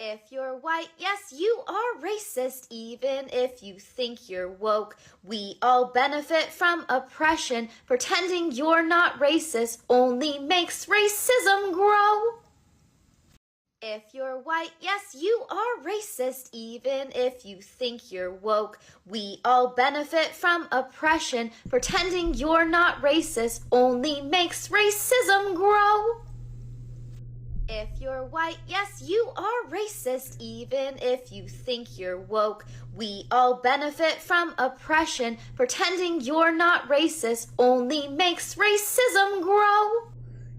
If you're white, yes, you are racist, even if you think you're woke. We all benefit from oppression. Pretending you're not racist only makes racism grow. If you're white, yes, you are racist, even if you think you're woke. We all benefit from oppression. Pretending you're not racist only makes racism grow. If you're white, yes, you are racist, even if you think you're woke. We all benefit from oppression. Pretending you're not racist only makes racism grow.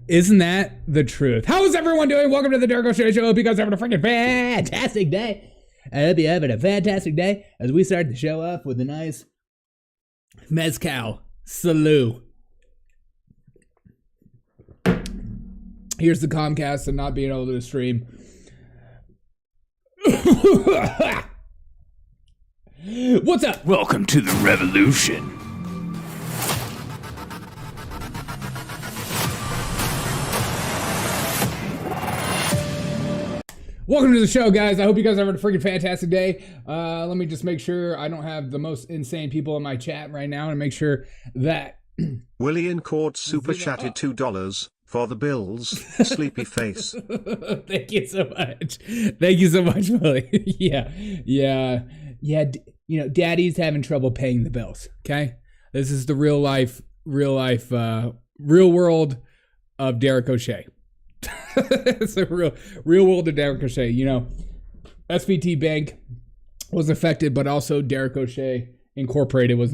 Isn't that the truth? How is everyone doing? Welcome to the Darko Show. I hope you guys are having a freaking fantastic day. I hope you're having a fantastic day as we start the show off with a nice mezcal salute. Here's the Comcast and not being able to stream. What's up? Welcome to the revolution. Welcome to the show, guys. I hope you guys are having a freaking fantastic day. Let me just make sure I don't have the most insane people in my chat right now and make sure that... William Court super chatted $2 for the bills. Sleepy face. Thank you so much. Thank you so much, Willie. Yeah. You know, daddy's having trouble paying the bills. Okay, this is the real world of Derek O'Shea. It's a real world of Derek O'Shea. You know, SVT Bank was affected, but also Derek O'Shea Incorporated was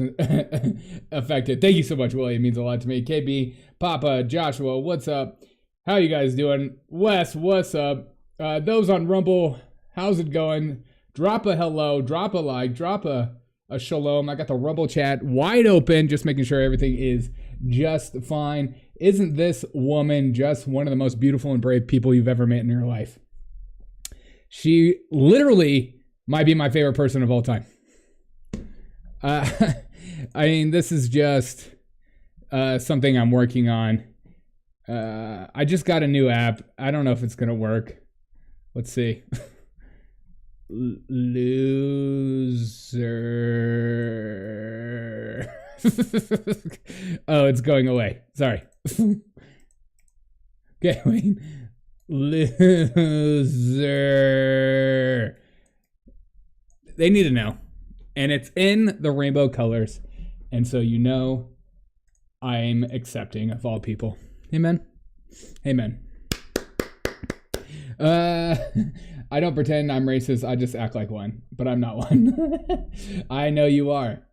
affected. Thank you so much, Willie. It means a lot to me. KB, Papa, Joshua, what's up? How you guys doing? Wes, what's up? Those on Rumble, how's it going? Drop a hello, drop a like, drop a shalom. I got the Rumble chat wide open, just making sure everything is just fine. Isn't this woman just one of the most beautiful and brave people you've ever met in your life? She literally might be my favorite person of all time. I mean, this is just something I'm working on. I just got a new app. I don't know if it's going to work. Let's see. Loser. Oh, it's going away. Sorry. Okay, wait. Loser. They need to know. And it's in the rainbow colors. And so you know I'm accepting of all people. Amen. Amen. I don't pretend I'm racist. I just act like one. But I'm not one. I know you are.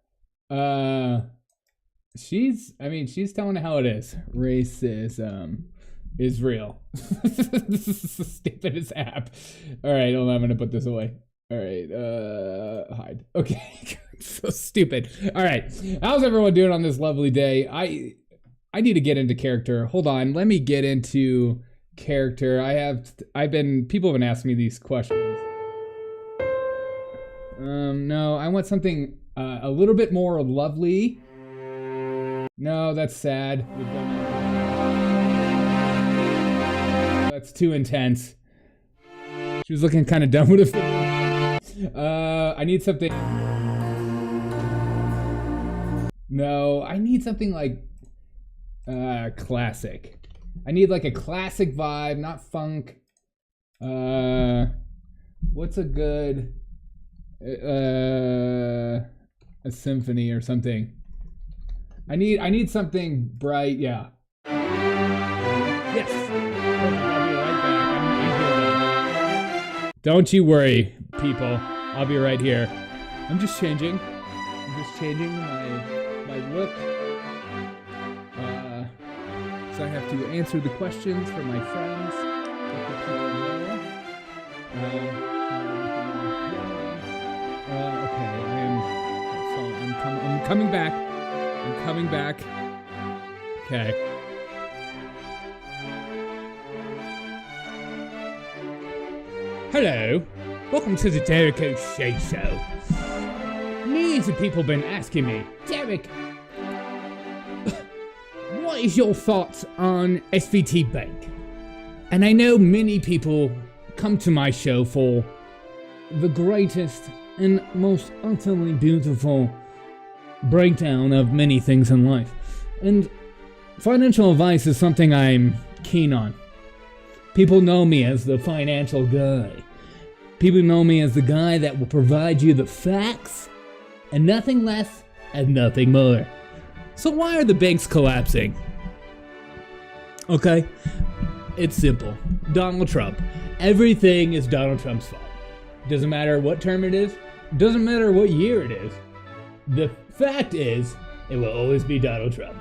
She's telling it how it is. Racism is real. This is the stupidest app. All right, hold on, I'm gonna put this away. All right, hide. Okay, so stupid. All right, how's everyone doing on this lovely day? I need to get into character. Hold on, let me get into character. People have been asking me these questions. No, I want something a little bit more lovely. No, that's sad. We've done that. That's too intense. She was looking kind of dumb with it. I need something. No, I need something like classic. I need like a classic vibe, not funk. What's a good a symphony or something? I need something bright, yeah. Yes. I'll be right back. I'm here. Don't you worry, people. I'll be right here. I'm just changing my look. So I have to answer the questions for my friends. Okay, I'm coming back. I'm coming back. Okay. Hello. Welcome to the Derek O'Shea Show. Millions of people have been asking me, Derek, what is your thoughts on SVT Bank? And I know many people come to my show for the greatest and most utterly beautiful breakdown of many things in life. And financial advice is something I'm keen on. People know me as the financial guy. People know me as the guy that will provide you the facts and nothing less and nothing more. So why are the banks collapsing? Okay, it's simple. Donald Trump. Everything is Donald Trump's fault. Doesn't matter what term it is. Doesn't matter what year it is. The fact is, it will always be Donald Trump.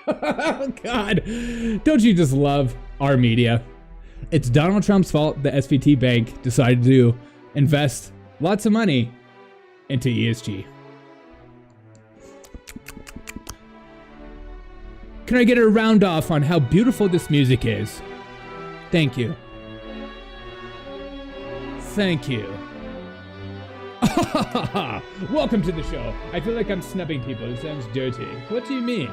Oh, God. Don't you just love our media? It's Donald Trump's fault the SVT Bank decided to invest lots of money into ESG. Can I get a round off on how beautiful this music is? Thank you. Thank you. Welcome to the show. I feel like I'm snubbing people. It sounds dirty. What do you mean?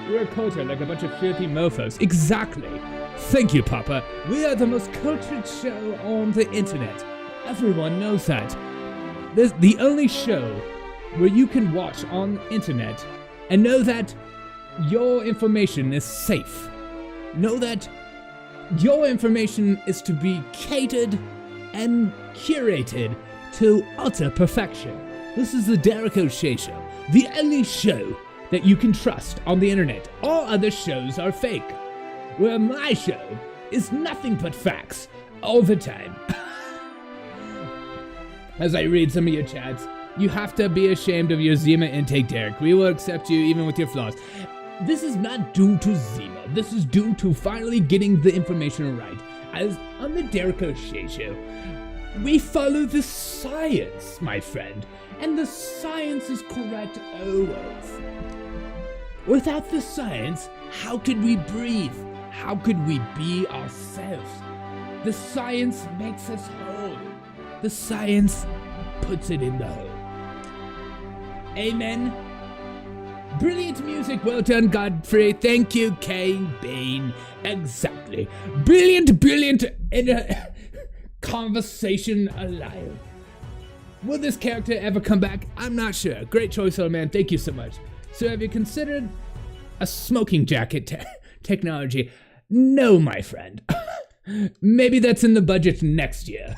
We're a culture like a bunch of filthy mofos. Exactly. Thank you, Papa. We are the most cultured show on the internet. Everyone knows that. There's the only show where you can watch on the internet and know that your information is safe. Know that your information is to be catered and curated to utter perfection. This is the Derek O'Shea Show, the only show that you can trust on the internet. All other shows are fake. Where my show is nothing but facts all the time. As I read some of your chats, you have to be ashamed of your Zima intake, Derek. We will accept you even with your flaws. This is not due to Zima. This is due to finally getting the information right. As on the Derek O'Shea Show, we follow the science, my friend. And the science is correct always. Without the science, how could we breathe? How could we be ourselves? The science makes us whole. The science puts it in the hole. Amen. Brilliant music, well done, Godfrey. Thank you, Kane Bain. Exactly. Brilliant in a conversation alive. Will this character ever come back? I'm not sure. Great choice, old man. Thank you so much. So have you considered a smoking jacket technology? No, my friend. Maybe that's in the budget next year.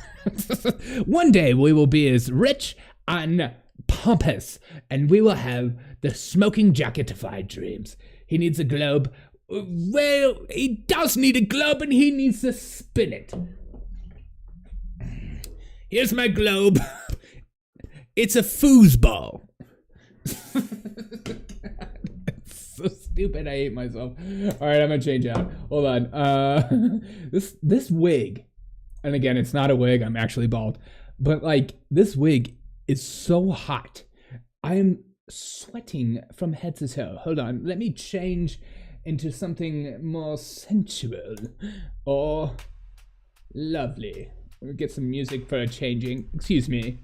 One day we will be as rich and pompous, and we will have the smoking jacketified dreams. He needs a globe. Well, he does need a globe, and he needs to spin it. Here's my globe. It's a foosball. So stupid, I hate myself. All right, I'm gonna change out. Hold on. This wig, and again, it's not a wig. I'm actually bald, but like this wig is so hot. I am sweating from head to toe. Hold on, let me change into something more sensual. Oh, lovely. We'll get some music for a changing. Excuse me.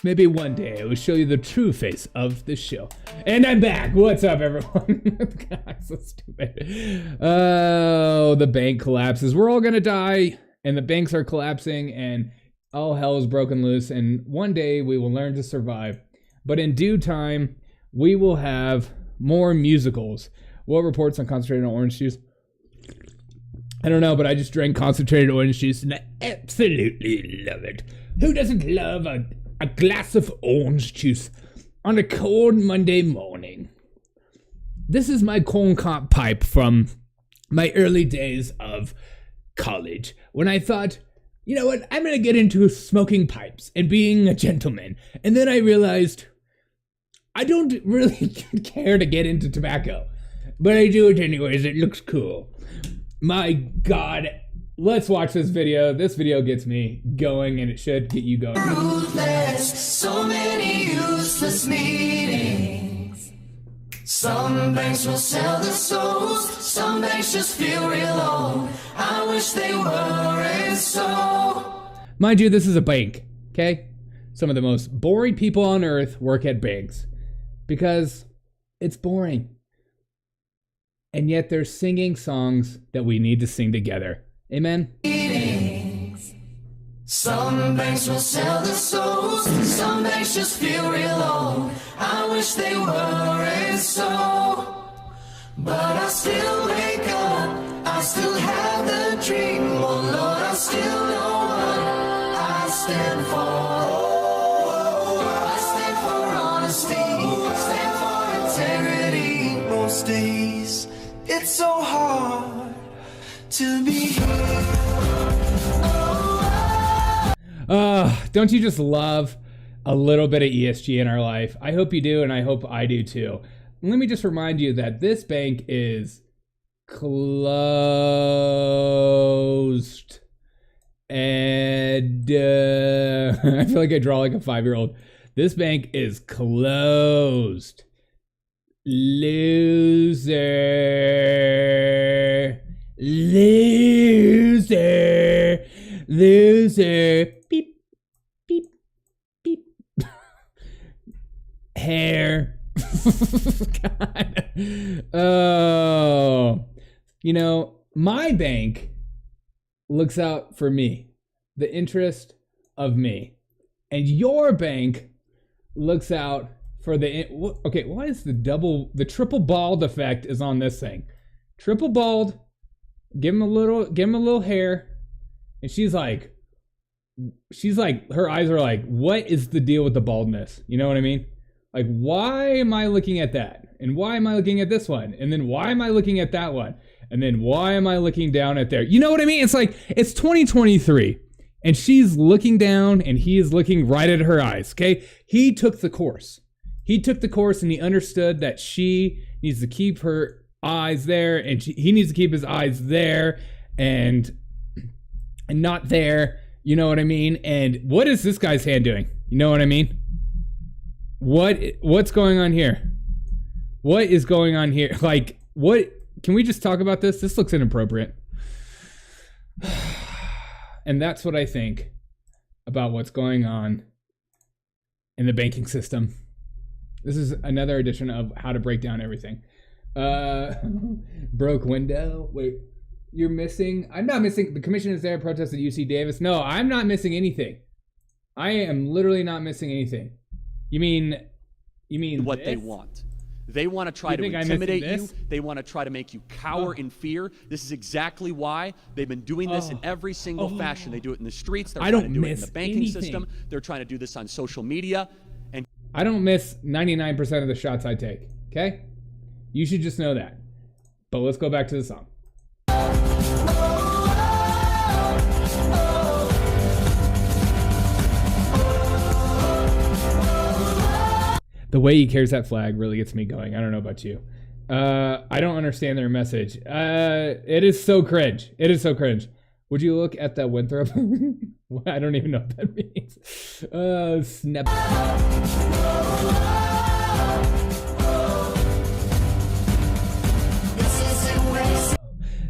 Maybe one day I will show you the true face of this show. And I'm back. What's up, everyone? God, so stupid. Oh, the bank collapses. We're all gonna die, and the banks are collapsing, and all hell is broken loose. And one day we will learn to survive. But in due time, we will have more musicals. What reports on concentrated orange juice? I don't know, but I just drank concentrated orange juice, and I absolutely love it. Who doesn't love a glass of orange juice on a cold Monday morning? This is my corn cob pipe from my early days of college, when I thought, you know what, I'm gonna get into smoking pipes and being a gentleman. And then I realized I don't really care to get into tobacco, but I do it anyways. It looks cool. My God. Let's watch this video. This video gets me going, and it should get you going. Ruthless, so many useless meetings. Some banks will sell their souls. Some banks just feel real old. I wish they weren't so. Mind you, this is a bank, okay? Some of the most boring people on earth work at banks because it's boring. and yet they're singing songs that we need to sing together. Amen? Some banks will sell their souls, some banks just feel real old. I wish they weren't so, but I still wake up, I still have the dream. Oh Lord, I still know what I stand for. I stand for honesty, stand for integrity. Most days, it's so hard to be here. Don't you just love a little bit of ESG in our life? I hope you do, and I hope I do too. Let me just remind you that this bank is closed. And I feel like I draw like a 5-year-old. This bank is closed. Loser. Loser. Loser. Beep. Beep. Beep. Hair. God. Oh. You know, my bank looks out for me, the interest of me. And your bank looks out for okay, what is the triple bald effect is on this thing? Triple bald, give him a little hair, and she's like, her eyes are like, what is the deal with the baldness? You know what I mean? Like, why am I looking at that? And why am I looking at this one? And then why am I looking at that one? And then why am I looking down at there? You know what I mean? It's like, it's 2023 and she's looking down and he is looking right at her eyes. Okay. He took the course and he understood that she needs to keep her eyes there and he needs to keep his eyes there and not there. You know what I mean? And what is this guy's hand doing? You know what I mean? What's going on here? What is going on here? Like, what? Can we just talk about this? This looks inappropriate. And that's what I think about what's going on in the banking system. This is another edition of How to Break Down Everything. Broke window. Wait, you're missing? I'm not missing. The commission is there, protest at UC Davis. No, I'm not missing anything. I am literally not missing anything. You mean what this? they want. They want to try to intimidate you. They want to try to make you cower in fear. This is exactly why they've been doing this in every single fashion. They do it in the streets. They're trying to do it in the banking system. They're trying to do this on social media. And I don't miss 99% of the shots I take. Okay? You should just know that. But let's go back to the song. The way he carries that flag really gets me going. I don't know about you. I don't understand their message. It is so cringe. It is so cringe. Would you look at that Winthrop? I don't even know what that means. Snap.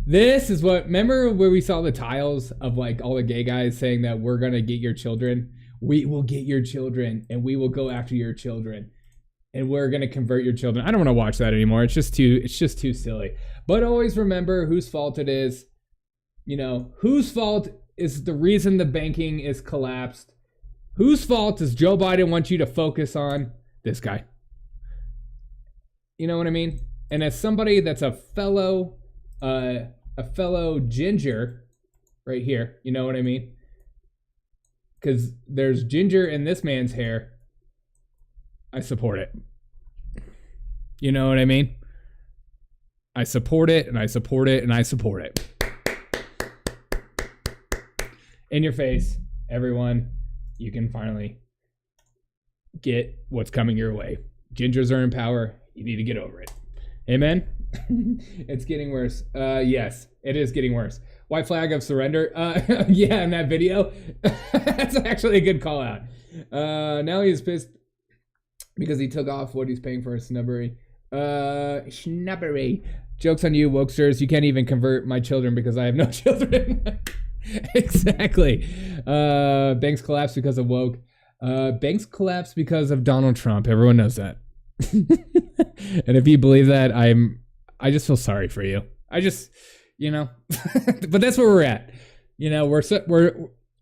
This is what, remember where we saw the tiles of like all the gay guys saying that we're going to get your children? We will get your children and we will go after your children. And we're going to convert your children. I don't want to watch that anymore. It's just too silly. But always remember whose fault it is. You know, whose fault is the reason the banking is collapsed? Whose fault does Joe Biden want you to focus on? This guy. You know what I mean? And as somebody that's a fellow ginger right here, you know what I mean? Because there's ginger in this man's hair. I support it. You know what I mean? I support it and I support it and I support it. In your face, everyone, you can finally get what's coming your way. Gingers are in power. You need to get over it. Amen? It's getting worse. Yes, it is getting worse. White flag of surrender. Yeah, in that video. That's actually a good call out. Now he's pissed because he took off what he's paying for a snubbery. Snubbery. Joke's on you, wokesters. You can't even convert my children because I have no children. Exactly. Banks collapse because of woke. Banks collapse because of Donald Trump. Everyone knows that. And if you believe that, I just feel sorry for you. I just, but that's where we're at.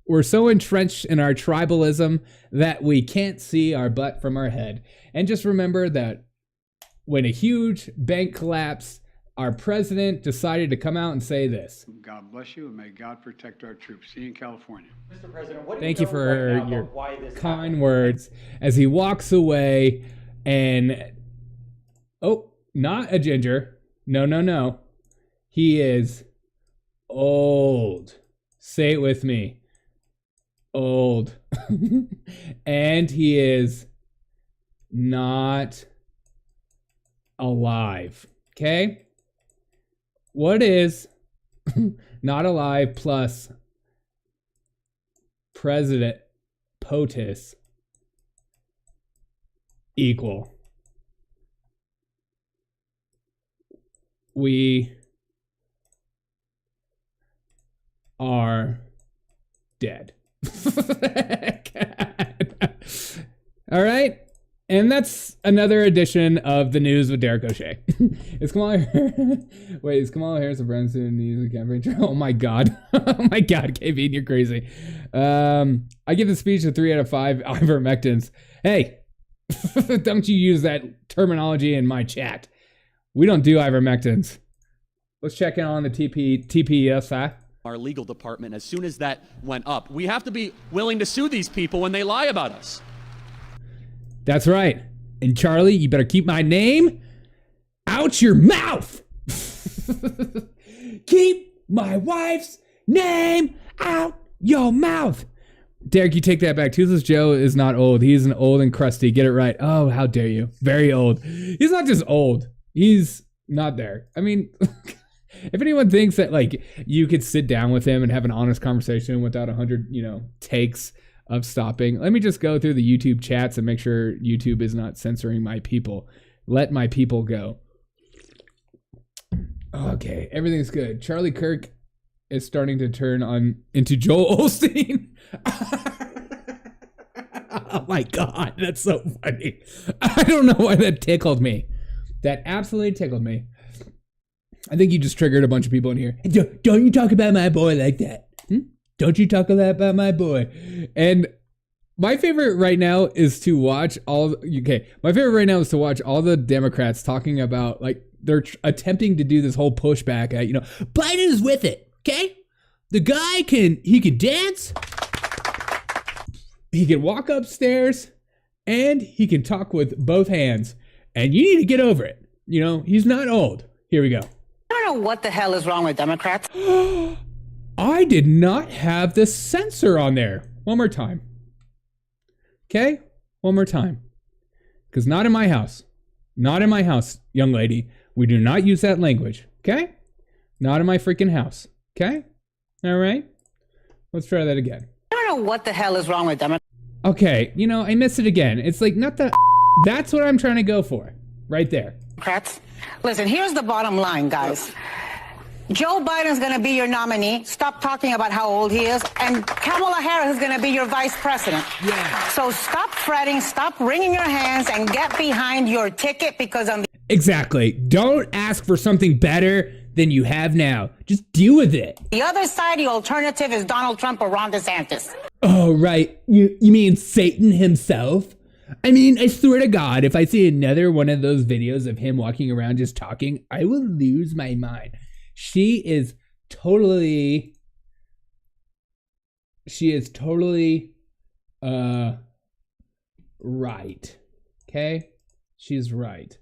We're so entrenched in our tribalism that we can't see our butt from our head. And just remember that when a huge bank collapsed, our president decided to come out and say this. God bless you, and may God protect our troops. See you in California. Mr. President, what Thank you for your kind words as he walks away and, not a ginger. No. He is old. Say it with me. Old. And he is not alive. Okay? What is not alive plus President POTUS equal? We are dead. All right. And that's another edition of the news with Derek O'Shea. Is Kamala Harris a president and needs a campaign trail? Oh my God. Oh my God, Kevin, you're crazy. I give the speech a 3 out of 5 ivermectins. Hey, don't you use that terminology in my chat. We don't do ivermectins. Let's check in on the TPUSA. Our legal department, as soon as that went up, we have to be willing to sue these people when they lie about us. That's right. And Charlie, you better keep my name out your mouth. Keep my wife's name out your mouth. Derek, you take that back. Toothless Joe is not old. He's an old and crusty. Get it right. Oh, how dare you. Very old. He's not just old. He's not there. I mean, if anyone thinks that like you could sit down with him and have an honest conversation without 100, takes of stopping, let me just go through the YouTube chats and make sure YouTube is not censoring my people. Let my people go. Okay, everything's good. Charlie Kirk is starting to turn on into Joel Osteen. Oh my God, that's so funny. I don't know why that tickled me. That absolutely tickled me. I think you just triggered a bunch of people in here. Don't you talk about my boy like that. Don't you talk about my boy. And my favorite right now is to watch all the Democrats talking about like they're attempting to do this whole pushback at, Biden is with it. Okay. The guy can dance. He can walk upstairs and he can talk with both hands, and you need to get over it. He's not old. Here we go. I don't know what the hell is wrong with Democrats. I did not have the censor on there. One more time. Okay? One more time. Because not in my house. Not in my house, young lady. We do not use that language. Okay? Not in my freaking house. Okay? All right? Let's try that again. I don't know what the hell is wrong with Democrats. Okay. I missed it again. It's like not the... That's what I'm trying to go for. Right there. Democrats. Listen, here's the bottom line, guys. Joe Biden's going to be your nominee. Stop talking about how old he is. And Kamala Harris is going to be your vice president. Yeah. So stop fretting, stop wringing your hands, and get behind your ticket because on the... Exactly. Don't ask for something better than you have now. Just deal with it. The other side, the alternative is Donald Trump or Ron DeSantis. Oh, right. You mean Satan himself? I mean, I swear to God, if I see another one of those videos of him walking around just talking, I will lose my mind. She is totally right. Okay? She's right.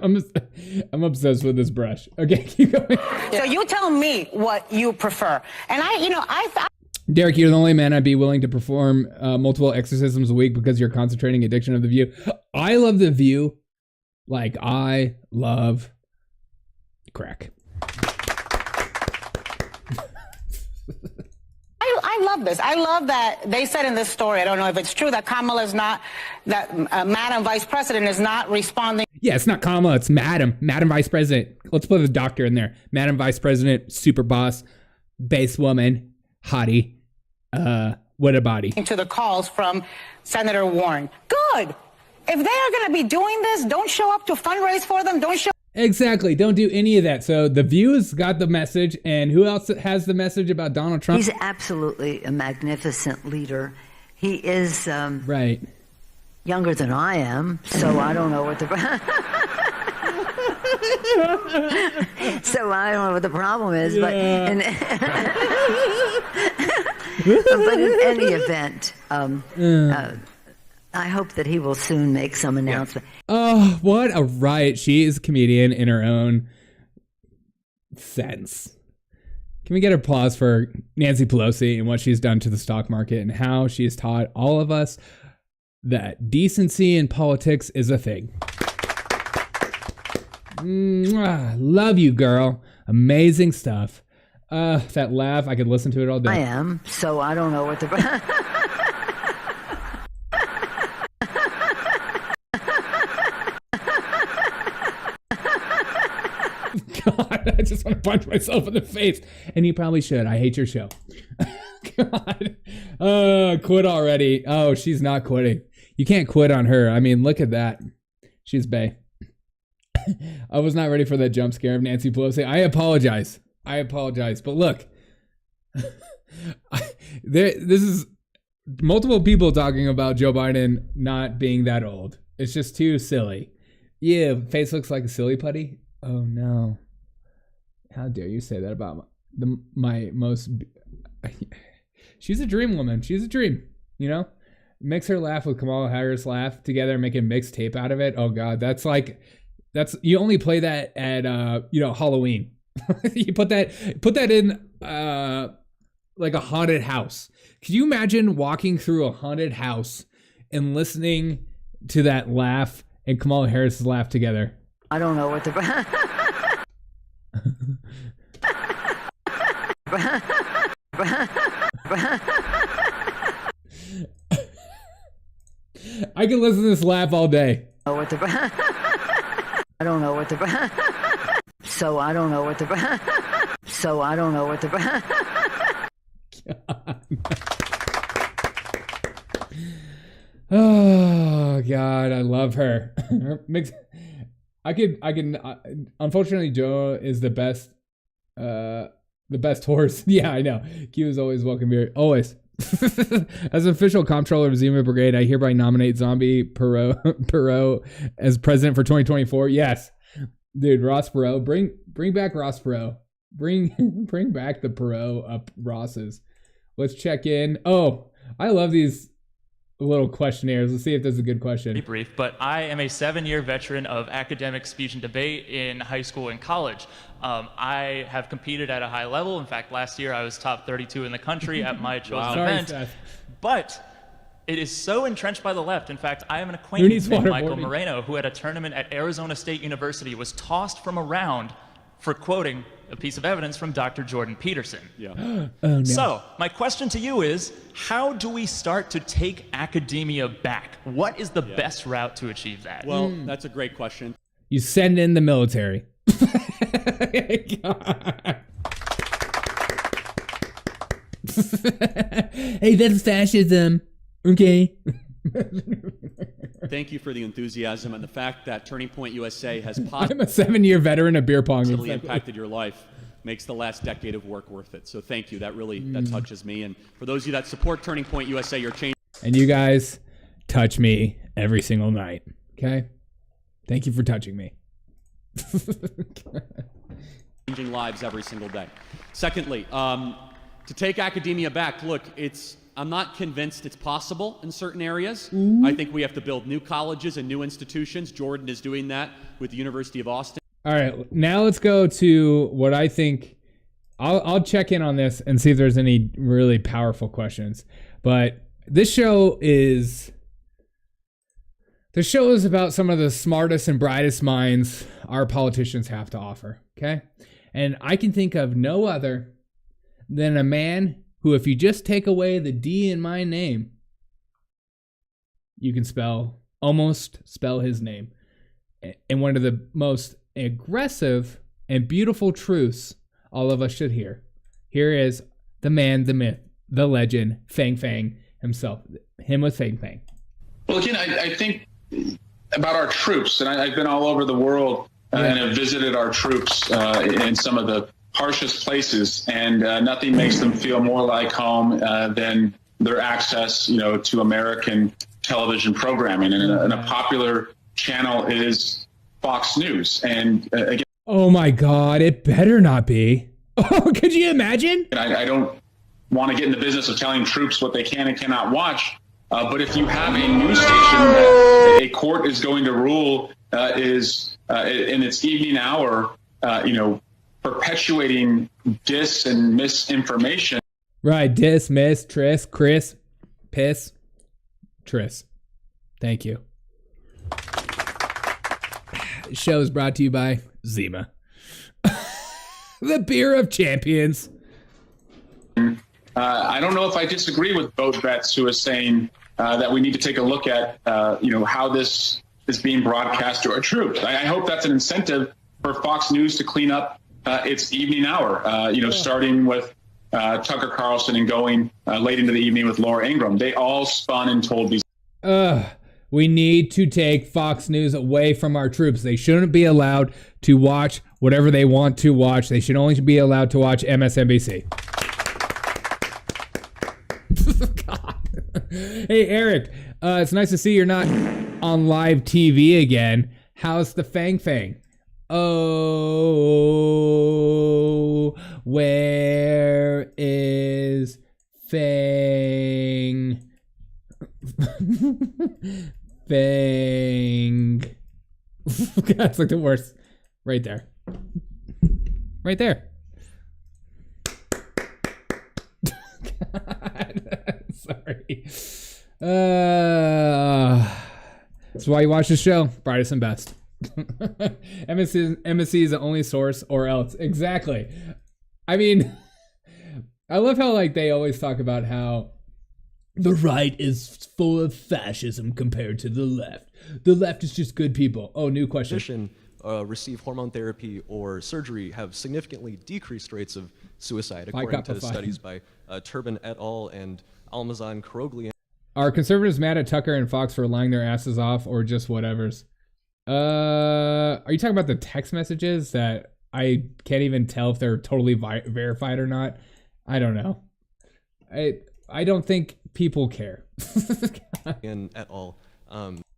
I'm obsessed with this brush. Okay, keep going. So you tell me what you prefer. And Derek, you're the only man I'd be willing to perform multiple exorcisms a week because you're concentrating addiction of The View. I love The View like I love crack. I love this. I love that they said in this story, I don't know if it's true, that Kamala's not, that Madam Vice President is not responding. Yeah, it's not Kamala, it's Madam Vice President. Let's put the doctor in there. Madam Vice President, super boss, base woman, hottie, what a body. To the calls from Senator Warren. Good. If they are going to be doing this, don't show up to fundraise for them. Don't show. Exactly. Don't do any of that. So the View's got the message, and who else has the message about Donald Trump? He's absolutely a magnificent leader. He is right. Younger than I am, so I don't know what the problem is. But in any event, I hope that he will soon make some announcement. Oh, what a riot. She is a comedian in her own sense. Can we get applause for Nancy Pelosi and what she's done to the stock market and how she has taught all of us that decency in politics is a thing. Mwah, love you, girl. Amazing stuff. That laugh, I could listen to it all day. I am, so I don't know what the... God, I just want to punch myself in the face. And you probably should. I hate your show. God. Quit already. Oh, she's not quitting. You can't quit on her. I mean, look at that. She's bae. I was not ready for that jump scare of Nancy Pelosi. I apologize. But look, this is multiple people talking about Joe Biden not being that old. It's just too silly. Yeah, face looks like a silly putty. Oh no. How dare you say that about my most... She's a dream woman. She's a dream, you know? Mix her laugh with Kamala Harris laugh together, make a mixed tape out of it. Oh God, that's you only play that at Halloween. You put that in like a haunted house. Could you imagine walking through a haunted house and listening to that laugh and Kamala Harris's laugh together? I don't know what the... I can listen to this laugh all day. I don't know what the... So I don't know what the... So I don't know what the... Oh God, I love her. I can. Unfortunately, Joe is the best horse. Yeah, I know. Q is always welcome here. Always. As official comptroller of Zima Brigade, I hereby nominate Zombie Perot as president for 2024. Yes, dude, Ross Perot. Bring back Ross Perot. Bring back the Perot up Rosses. Let's check in. Oh, I love these little questionnaires. Let's see if this is a good question. Be brief, but I am a 7-year veteran of academic speech and debate in high school and college. I have competed at a high level. In fact, last year I was top 32 in the country at my chosen event. Sorry, but it is so entrenched by the left. In fact, I am an acquaintance named Michael Moreno, who at a tournament at Arizona State University was tossed from a round for quoting a piece of evidence from Dr. Jordan Peterson. Yeah. Oh, no. So, my question to you is, how do we start to take academia back? What is the best route to achieve that? Well, that's a great question. You send in the military. Hey, that's fascism. Okay. Thank you for the enthusiasm and the fact that Turning Point USA has I'm a 7-year veteran of beer pong. Positively impacted your life makes the last decade of work worth it. So thank you. That really that touches me. And for those of you that support Turning Point USA, you're changing. And you guys touch me every single night. Okay? Thank you for touching me. Changing lives every single day. Secondly, to take academia back, look, I'm not convinced it's possible in certain areas. I think we have to build new colleges and new institutions. Jordan is doing that with the University of Austin. All right, now let's go to what I think. I'll check in on this and see if there's any really powerful questions. But this show is about some of the smartest and brightest minds our politicians have to offer, okay? And I can think of no other than a man who, if you just take away the D in my name, you can almost spell his name. And one of the most aggressive and beautiful truths all of us should hear. Here is the man, the myth, the legend, Fang Fang himself. Him with Fang Fang. Well, again, I think about our troops, and I've been all over the world and have visited our troops in some of the harshest places, and nothing makes them feel more like home than their access, to American television programming. And a popular channel is Fox News. And again, oh my God, it better not be. Oh, could you imagine? I don't want to get in the business of telling troops what they can and cannot watch. But if you have a news station that a court is going to rule is in its evening hour, perpetuating dis and misinformation. Right, dis, miss, tris, Chris, piss, tris. Thank you. Show is brought to you by Zima. The beer of champions. I don't know if I disagree with both vets who are saying that we need to take a look at, how this is being broadcast to our troops. I hope that's an incentive for Fox News to clean up its evening hour, starting with Tucker Carlson and going late into the evening with Laura Ingraham. They all spun and told these. We need to take Fox News away from our troops. They shouldn't be allowed to watch whatever they want to watch. They should only be allowed to watch MSNBC. God. Hey, Eric, it's nice to see you're not on live TV again. How's the Fang Fang? Oh, where is Fang? Fang. That's like the worst. Right there. Right there. God. Sorry. That's why you watch the show. Brightest and best. MSC is the only source or else. Exactly. I mean, I love how they always talk about how the right is full of fascism compared to the left. The left is just good people. Oh, new question. Receive hormone therapy or surgery have significantly decreased rates of suicide, according to studies by Turbin et al. And Almazan Karogli. Are conservatives mad at Tucker and Fox for lying their asses off or just whatevers? Are you talking about the text messages that I can't even tell if they're totally verified or not? I don't know. I don't think people care. And et al.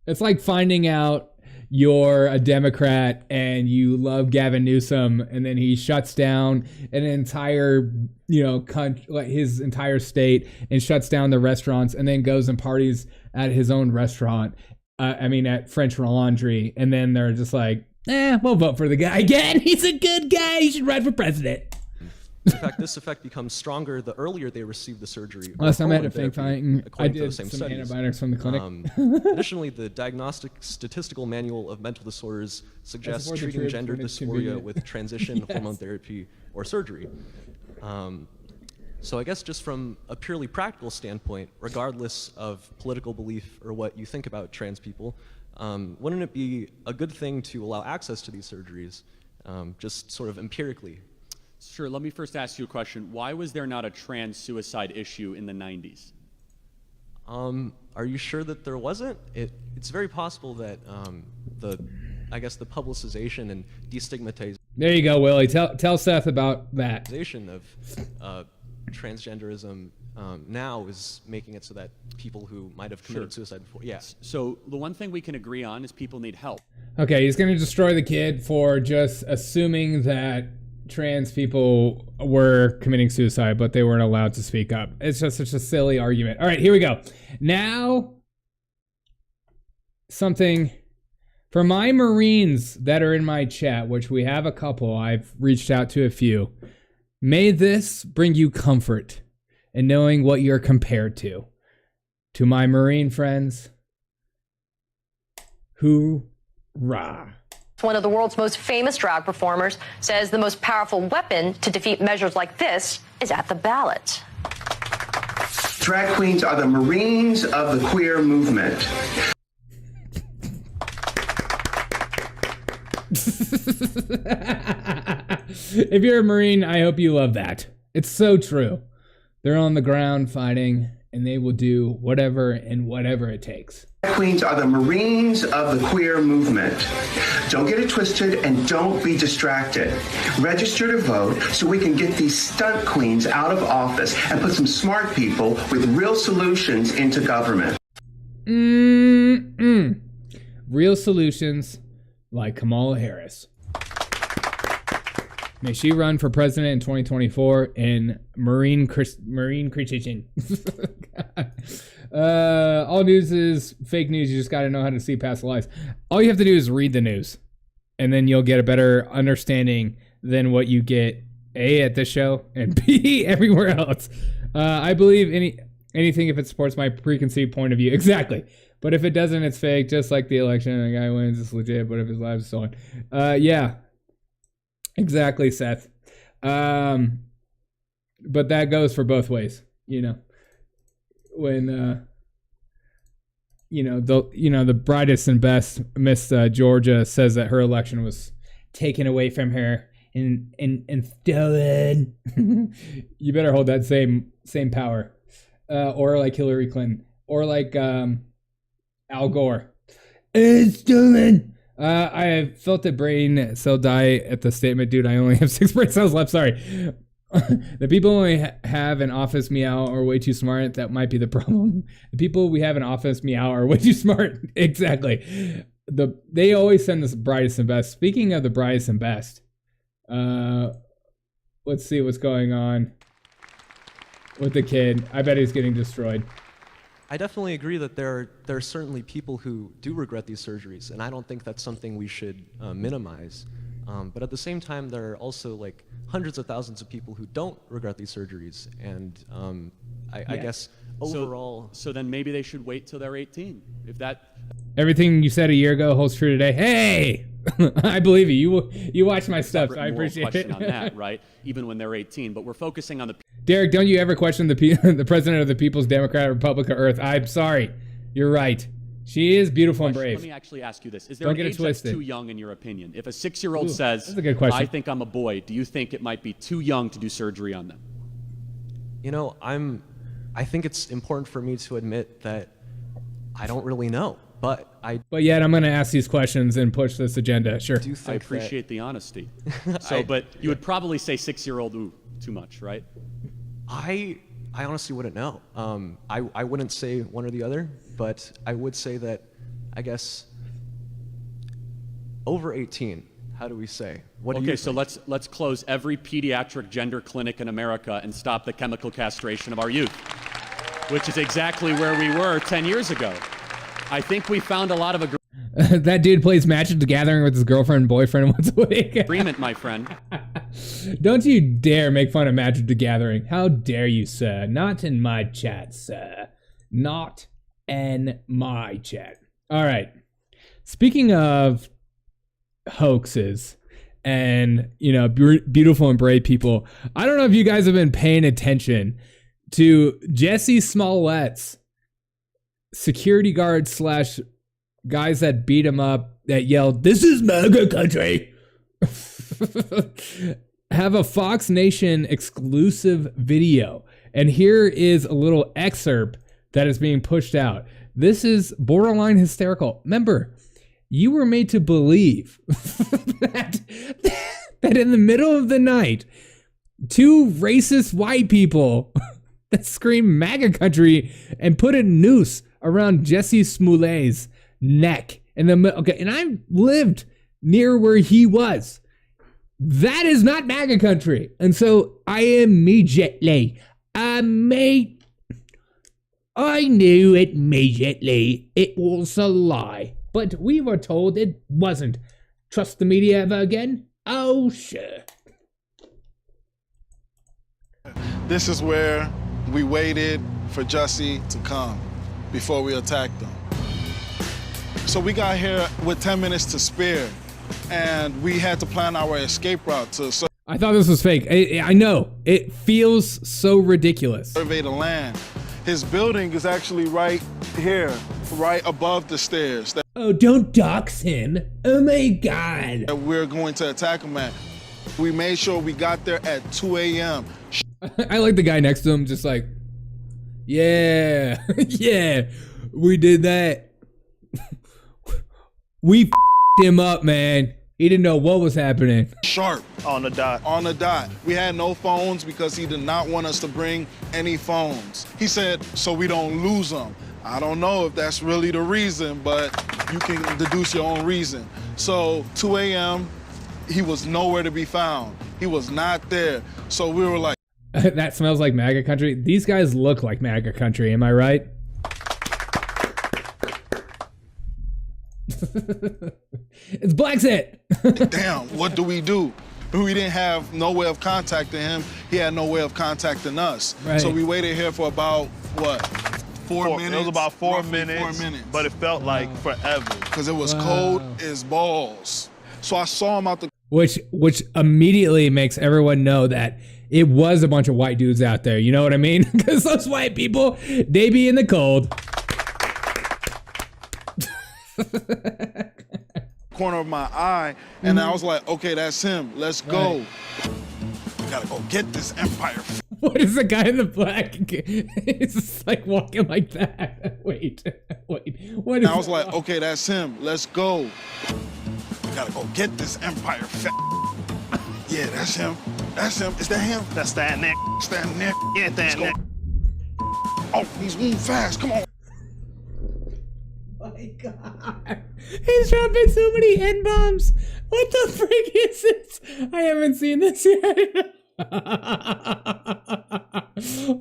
It's like finding out you're a Democrat and you love Gavin Newsom, and then he shuts down an entire, his entire state and shuts down the restaurants, and then goes and parties at his own restaurant. At French Laundry, and then they're just like, we'll vote for the guy again. He's a good guy. He should run for president. In fact, this effect becomes stronger the earlier they receive the surgery. Last time I had a fake fighting, I did some antibiotics from the clinic. Additionally, the Diagnostic Statistical Manual of Mental Disorders suggests treating gender dysphoria with transition hormone therapy or surgery. So I guess just from a purely practical standpoint, regardless of political belief or what you think about trans people, wouldn't it be a good thing to allow access to these surgeries, just sort of empirically? Sure. Let me first ask you a question. Why was there not a trans suicide issue in the 90s? Are you sure that there wasn't? It's very possible that the publicization and destigmatization. There you go, Willie. Tell Seth about that. Of transgenderism now is making it so that people who might have committed suicide before. Yes. So the one thing we can agree on is people need help. Okay, he's going to destroy the kid for just assuming that trans people were committing suicide, but they weren't allowed to speak up. It's just such a silly argument. All right, here we go. Now, something for my Marines that are in my chat, which we have a couple. I've reached out to a few. May this bring you comfort in knowing what you're compared to. To my Marine friends, hoorah. One of the world's most famous drag performers says the most powerful weapon to defeat measures like this is at the ballot. Drag queens are the Marines of the queer movement. If you're a Marine, I hope you love that. It's so true. They're on the ground fighting, and they will do whatever it takes. Drag queens are the Marines of the queer movement. Don't get it twisted and don't be distracted. Register to vote so we can get these stunt queens out of office and put some smart people with real solutions into government. Real solutions like Kamala Harris. May she run for president in 2024 in Marine Christian. All news is fake news. You just got to know how to see past the lies. All you have to do is read the news, and then you'll get a better understanding than what you get A, at this show, and B, everywhere else. I believe anything if it supports my preconceived point of view. Exactly. But if it doesn't, it's fake. Just like the election, the guy wins, it's legit. But if his lives so on, yeah. Exactly, Seth. But that goes for both ways, you know. When the brightest and best Miss Georgia says that her election was taken away from her and stolen, you better hold that same power. Or like Hillary Clinton, or like Al Gore. It's stolen. I felt a brain cell die at the statement, dude. I only have 6 brain cells left. Sorry. The people only have an office meow are way too smart. That might be the problem. The people we have in office meow are way too smart. Exactly. They always send the brightest and best. Speaking of the brightest and best, let's see what's going on with the kid. I bet he's getting destroyed. I definitely agree that there are certainly people who do regret these surgeries, and I don't think that's something we should minimize. But at the same time, there are also like hundreds of thousands of people who don't regret these surgeries, and I guess overall. So then maybe they should wait till they're 18. If that. Everything you said a year ago holds true today. Hey, I believe you. You watch my stuff, so I appreciate it. On that, right? Even when they're 18, but we're focusing on the. Derek, don't you ever question the president of the People's Democratic Republic of Earth? I'm sorry. You're right. She is beautiful and brave. Let me actually ask you this. Is there an age that's too young in your opinion? If a 6-year-old says, that's a good question. I think I'm a boy, do you think it might be too young to do surgery on them? You know, I think it's important for me to admit that I don't really know. But yet I'm going to ask these questions and push this agenda. Sure. I appreciate the honesty. But you would probably say 6-year-old, ooh, too much, right? I honestly wouldn't know. I wouldn't say one or the other, but I would say that, I guess, over 18. How do we say? What do you think? So let's close every pediatric gender clinic in America and stop the chemical castration of our youth, which is exactly where we were 10 years ago. I think we found a lot of agreement. That dude plays Magic the Gathering with his girlfriend and boyfriend once a week. Agreement, my friend. Don't you dare make fun of Magic the Gathering. How dare you, sir? Not in my chat, sir. Not in my chat. All right. Speaking of hoaxes and, beautiful and brave people, I don't know if you guys have been paying attention to Jesse Smollett's security guard / guys that beat him up that yelled, "This is MAGA country." Have a Fox Nation exclusive video. And here is a little excerpt that is being pushed out. This is borderline hysterical. Remember, you were made to believe that in the middle of the night, 2 racist white people that scream MAGA country and put a noose around Jesse Smollett's neck. And I lived near where he was. That is not MAGA country. And so I knew it immediately it was a lie. But we were told it wasn't. Trust the media ever again? Oh, sure. This is where we waited for Jesse to come before we attacked him. So we got here with 10 minutes to spare, and we had to plan our escape route to I thought this was fake. I know. It feels so ridiculous. Survey the land. His building is actually right here, right above the stairs. Oh, don't dox him. Oh my God. We're going to attack him at. We made sure we got there at 2 a.m. I like the guy next to him, just like, Yeah. Yeah. We did that. We him up, man. He didn't know what was happening. Sharp. On the dot. On the dot. We had no phones because he did not want us to bring any phones. He said, so we don't lose them. I don't know if that's really the reason, but you can deduce your own reason. So 2 a.m., he was nowhere to be found. He was not there. So we were like, that smells like MAGA country. These guys look like MAGA country, am I right? It's BLEXIT. Damn, what do? We didn't have no way of contacting him. He had no way of contacting us. Right. So we waited here for about, what, 4 minutes? It was about 4 minutes, 4 minutes. but it felt like forever. Because it was cold as balls. So I saw him out the... Which immediately makes everyone know that it was a bunch of white dudes out there. You know what I mean? Because those white people, they be in the cold. Corner of my eye, and I was like, okay, that's him. Let's go. We gotta go get this empire. What is the guy in the black? It's just like walking like that. Wait. What is I was like, okay, that's him. Let's go. We gotta go get this empire. Yeah, that's him. That's him. Is that him? That's that neck. It's that neck. Yeah, that neck. Oh, he's moving fast. Come on. My God. He's dropping so many N-bombs. What the frick is this? I haven't seen this yet.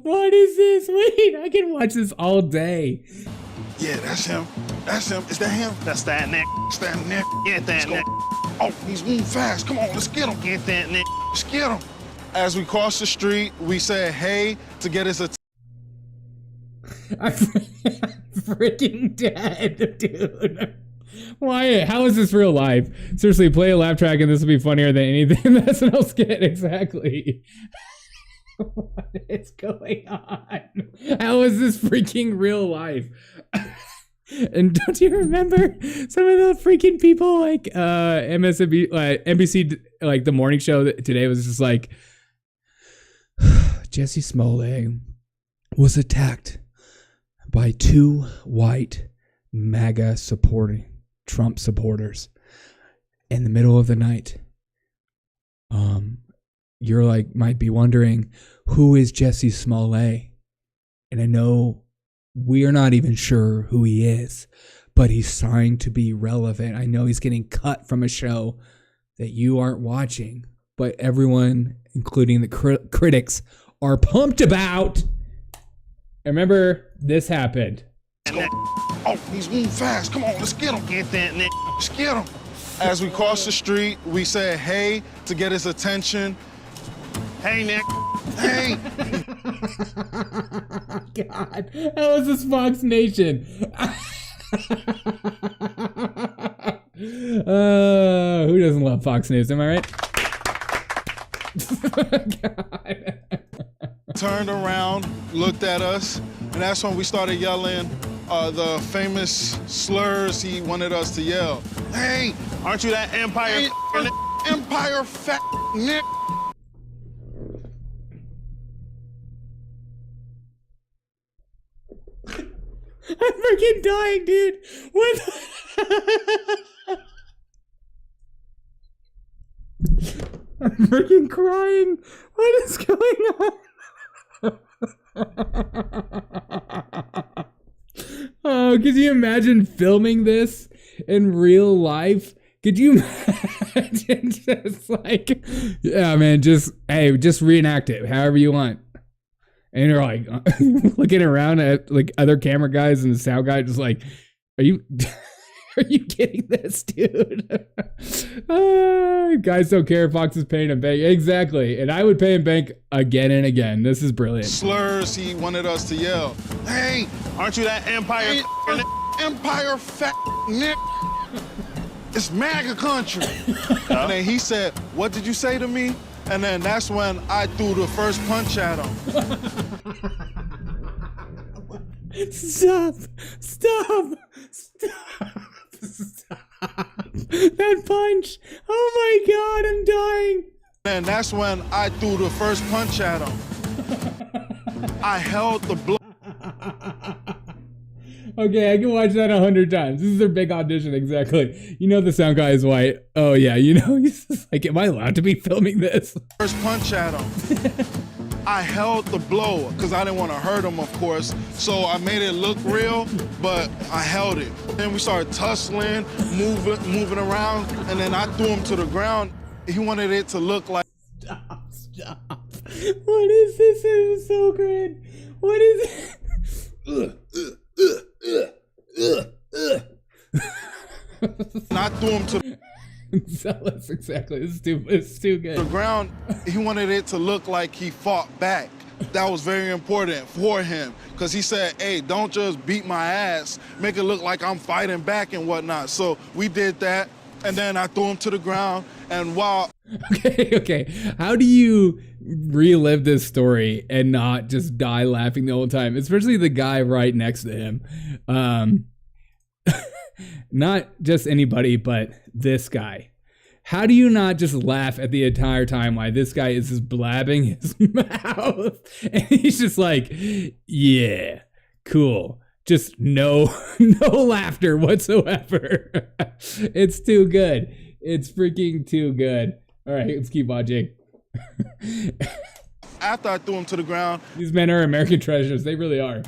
What is this? Wait, I can watch this all day. Yeah, that's him. That's him. Is that him? That's that neck. It's that neck. Yeah, that neck. Oh, he's moving fast. Come on, let's get him. Get that neck. Let's get him. As we crossed the street, we said hey to get his attention. I'm freaking dead, dude. Why? How is this real life? Seriously, play a laugh track and this will be funnier than anything the SNL skit. Exactly. What is going on? How is this freaking real life? And don't you remember some of the freaking people like MSNBC, NBC, like the morning show today was just like, Jesse Smollett was attacked by 2 white MAGA supporting Trump supporters in the middle of the night. You're like, might be wondering, who is Jesse Smollett? And I know we're not even sure who he is, but he's trying to be relevant. I know he's getting cut from a show that you aren't watching, but everyone, including the critics, are pumped about. And remember, this happened. Oh, he's moving fast. Come on, let's get him. Get that neck. Let's get him. As we crossed the street, we said hey to get his attention. Hey, Nick. Hey. God, how is this Fox Nation? Who doesn't love Fox News? Am I right? God. Turned around, looked at us, and that's when we started yelling the famous slurs he wanted us to yell. Hey, aren't you that empire? Empire fat Nick. I'm freaking dying, dude. What the... I'm freaking crying. What is going on? Oh, could you imagine filming this in real life? Could you imagine just like, yeah, man, just reenact it however you want. And you're like looking around at like other camera guys and the sound guy just like, are you getting this, dude? Guys don't care if Fox is paying him bank. Exactly. And I would pay him bank again and again. This is brilliant. Slurs he wanted us to yell. Hey, aren't you that empire? Empire fat Nick. It's MAGA country. And then he said, what did you say to me? And then that's when I threw the first punch at him. Stop. That punch. Oh my God, I'm dying. And that's when I threw the first punch at him. I held the blow. Okay, I can watch that 100 times. This is their big audition, exactly. You know the sound guy is white. Oh yeah, you know, he's just like, am I allowed to be filming this? First punch at him. I held the blow because I didn't want to hurt him, of course. So I made it look real, but I held it. Then we started tussling, moving around, and then I threw him to the ground. He wanted it to look like. Stop. What is this? This is so good. What is it? And I threw him to Zealous, exactly. It's too good. the ground. He wanted it to look like he fought back. That was very important for him because he said, hey, don't just beat my ass, make it look like I'm fighting back and whatnot. So we did that, and then I threw him to the ground, and while... Okay. How do you relive this story and not just die laughing the whole time? Especially the guy right next to him. Not just anybody, but this guy. How do you not just laugh at the entire time while this guy is just blabbing his mouth? And he's just like, yeah, cool. Just no laughter whatsoever. It's too good. It's freaking too good. All right, let's keep watching. After I threw him to the ground, these men are American treasures. They really are.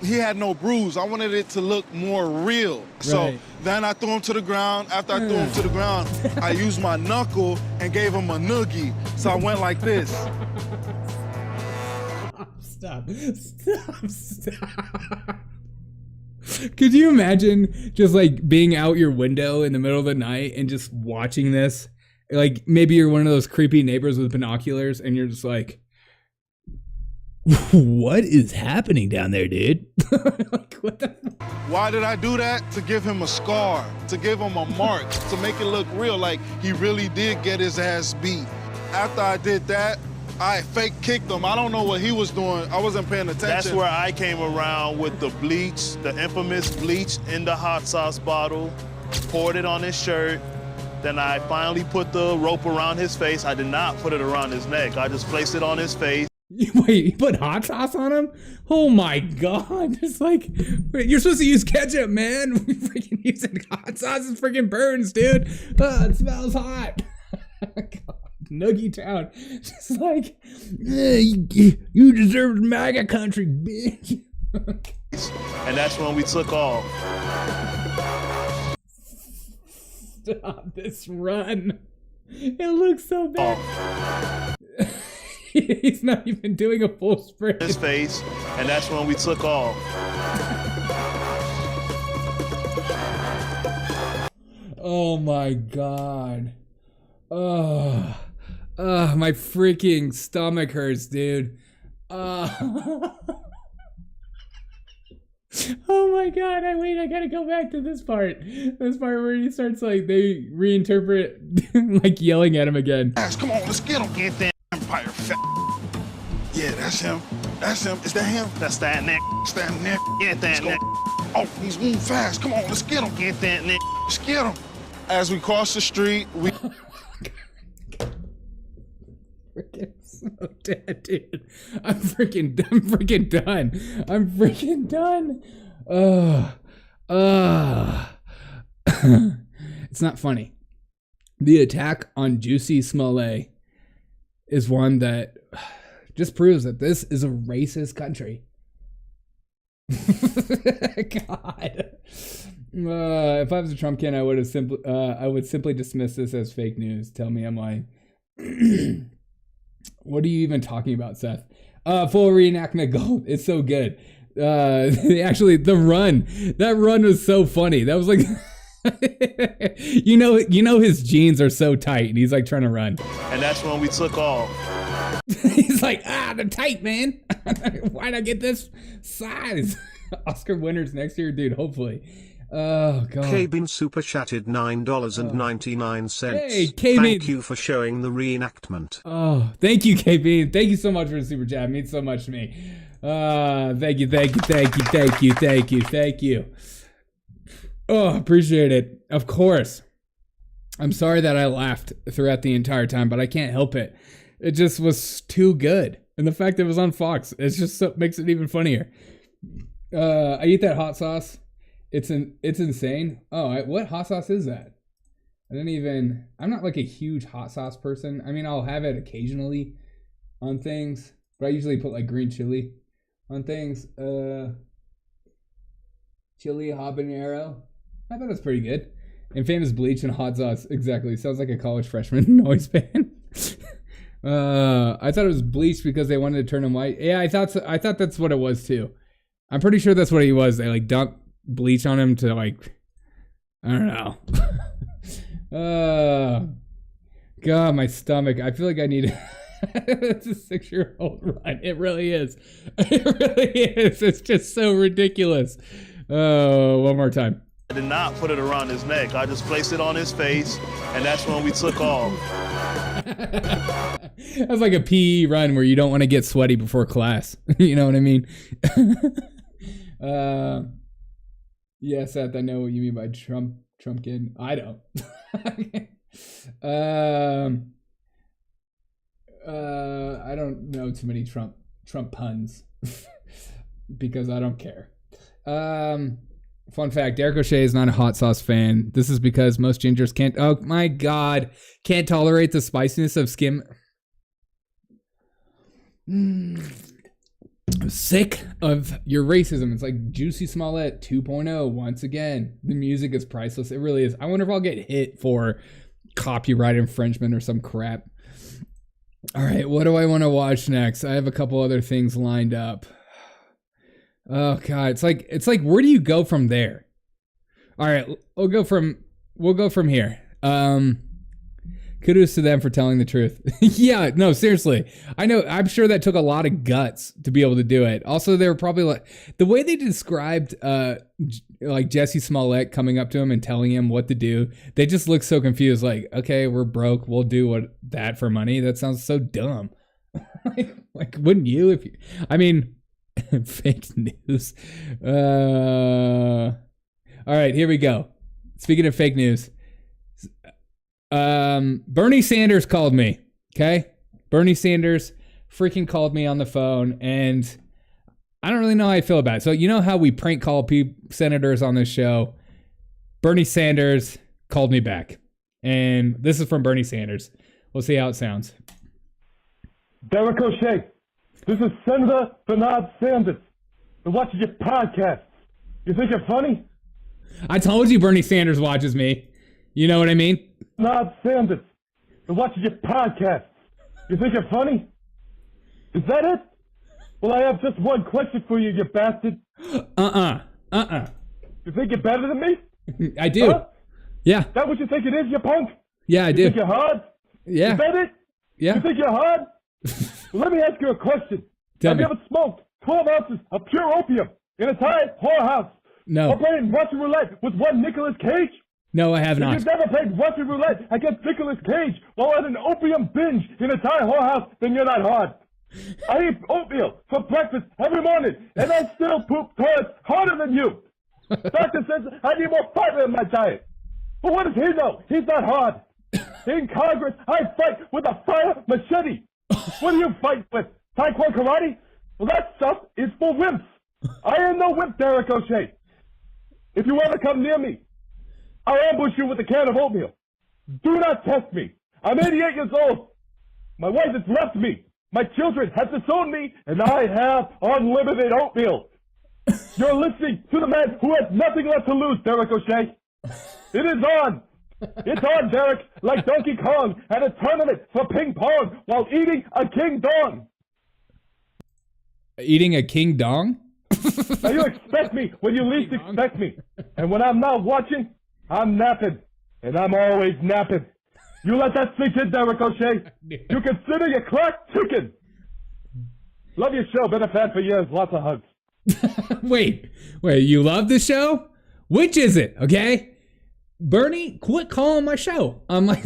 He had no bruise. I wanted it to look more real. So then I threw him to the ground. After I threw him to the ground, I used my knuckle and gave him a noogie. So I went like this. Stop. Could you imagine just like being out your window in the middle of the night and just watching this? Like maybe you're one of those creepy neighbors with binoculars and you're just like, what is happening down there, dude? Like, what the? Why did I do that? To give him a scar, to give him a mark, to make it look real, like he really did get his ass beat. After I did that, I fake kicked him. I don't know what he was doing. I wasn't paying attention. That's where I came around with the bleach, the infamous bleach in the hot sauce bottle, poured it on his shirt. Then I finally put the rope around his face. I did not put it around his neck. I just placed it on his face. Wait, you put hot sauce on him? Oh my God. It's like, wait, you're supposed to use ketchup, man. We're freaking using hot sauce. It freaking burns, dude. It smells hot. God, Noogie Town. Just like, you deserve MAGA country, bitch. And that's when we took off. Stop this run. It looks so bad. He's not even doing a full sprint. His face, and that's when we took off. Oh my God. Oh, my freaking stomach hurts, dude. Oh my God, I gotta go back to this part. This part where he starts like, they reinterpret like yelling at him again. Come on, let's get him. Get that empire fat. Yeah, that's him. That's him. Is that him? That's that neck. It's that neck. Get that neck. Oh, he's moving fast. Come on, let's get him. Get that neck. Let's get him. As we cross the street, we... Freaking so dead, dude. I'm freaking done. It's not funny. The attack on Juicy Smollett is one that just proves that this is a racist country. God. If I was a Trump can, I would simply dismiss this as fake news. Tell me I'm lying. What are you even talking about, Seth? Full reenactment gold. It's so good. Actually, that run was so funny. That was like, you know, his jeans are so tight, and he's like trying to run. And that's when we took off. He's like, they're tight, man. Why'd I get this size? Oscar winners next year, dude. Hopefully. Oh God. K-Bean super chatted $9.99. Hey, K-Bean. Thank you for showing the reenactment. Oh, thank you, K-Bean. Thank you so much for the super chat. It means so much to me. Thank you. Oh, appreciate it. Of course. I'm sorry that I laughed throughout the entire time, but I can't help it. It just was too good. And the fact that it was on Fox, it's just makes it even funnier. I eat that hot sauce. It's insane. Oh, what hot sauce is that? I'm not like a huge hot sauce person. I mean, I'll have it occasionally on things, but I usually put like green chili on things. Chili habanero. I thought that's pretty good. And famous bleach and hot sauce. Exactly. Sounds like a college freshman noise band. I thought it was bleach because they wanted to turn him white. Yeah, I thought so. I thought that's what it was too. I'm pretty sure that's what he was. They like dumped bleach on him to like, I don't know. God, my stomach. I feel like I need it's a 6-year-old run. It really is. It really is. It's just so ridiculous. One more time. I did not put it around his neck. I just placed it on his face, and that's when we took off. That's like a PE run where you don't want to get sweaty before class. You know what I mean? Yeah, Seth, I know what you mean by Trump kid. I don't. I don't know too many Trump puns because I don't care. Fun fact, Derek O'Shea is not a hot sauce fan. This is because most gingers can't, oh my God, can't tolerate the spiciness of skim. I'm sick of your racism. It's like Juicy Smollett 2.0 once again. The music is priceless. It really is. I wonder if I'll get hit for copyright infringement or some crap. All right, what do I want to watch next? I have a couple other things lined up. Oh God, it's like where do you go from there? All right, we'll go from here. Kudos to them for telling the truth. Yeah, no, seriously. I'm sure that took a lot of guts to be able to do it. Also, they were probably like the way they described like Jesse Smollett coming up to him and telling him what to do. They just look so confused. Like, okay, we're broke. We'll do that for money. That sounds so dumb. like, wouldn't you? I mean. Fake news. All right, here we go. Speaking of fake news, Bernie Sanders called me. Okay, Bernie Sanders freaking called me on the phone, and I don't really know how I feel about it. So you know how we prank call senators on this show? Bernie Sanders called me back, and this is from Bernie Sanders. We'll see how it sounds. Derek O'Shea. This is Senator Bernard Sanders. I'm watching your podcast. You think you're funny? I told you Bernie Sanders watches me. You know what I mean? Bernard Sanders. I'm watching your podcast. You think you're funny? Is that it? Well, I have just one question for you, you bastard. You think you're better than me? I do. Huh? Yeah. That what you think it is, you punk? Yeah, I do. You think you're hard? Yeah. Is that it? Yeah. You think you're hard? Well, let me ask you a question. Have you ever smoked 12 ounces of pure opium in a Thai whorehouse? No. Or played Russian roulette with one Nicolas Cage? No, I have not. If you've never played Russian roulette against Nicolas Cage while on an opium binge in a Thai whorehouse, then you're not hard. I eat oatmeal for breakfast every morning, and I still poop toilets harder than you. Doctor says I need more fiber in my diet. But what does he know? He's not hard. In Congress, I fight with a fire machete. What do you fight with? Taekwondo karate? Well, that stuff is for wimps. I am no wimp, Derek O'Shea. If you ever come near me, I'll ambush you with a can of oatmeal. Do not test me. I'm 88 years old. My wife has left me. My children have disowned me, and I have unlimited oatmeal. You're listening to the man who has nothing left to lose, Derek O'Shea. It is on. It's on, Derek, like Donkey Kong at a tournament for ping pong while eating a king dong. Eating a king dong? Now you expect me when you least expect me. And when I'm not watching, I'm napping. And I'm always napping. You let that sink in, Derek O'Shea. You consider your cracked chicken. Love your show. Been a fan for years. Lots of hugs. Wait, you love the show? Which is it, okay? Bernie, quit calling my show. I'm like,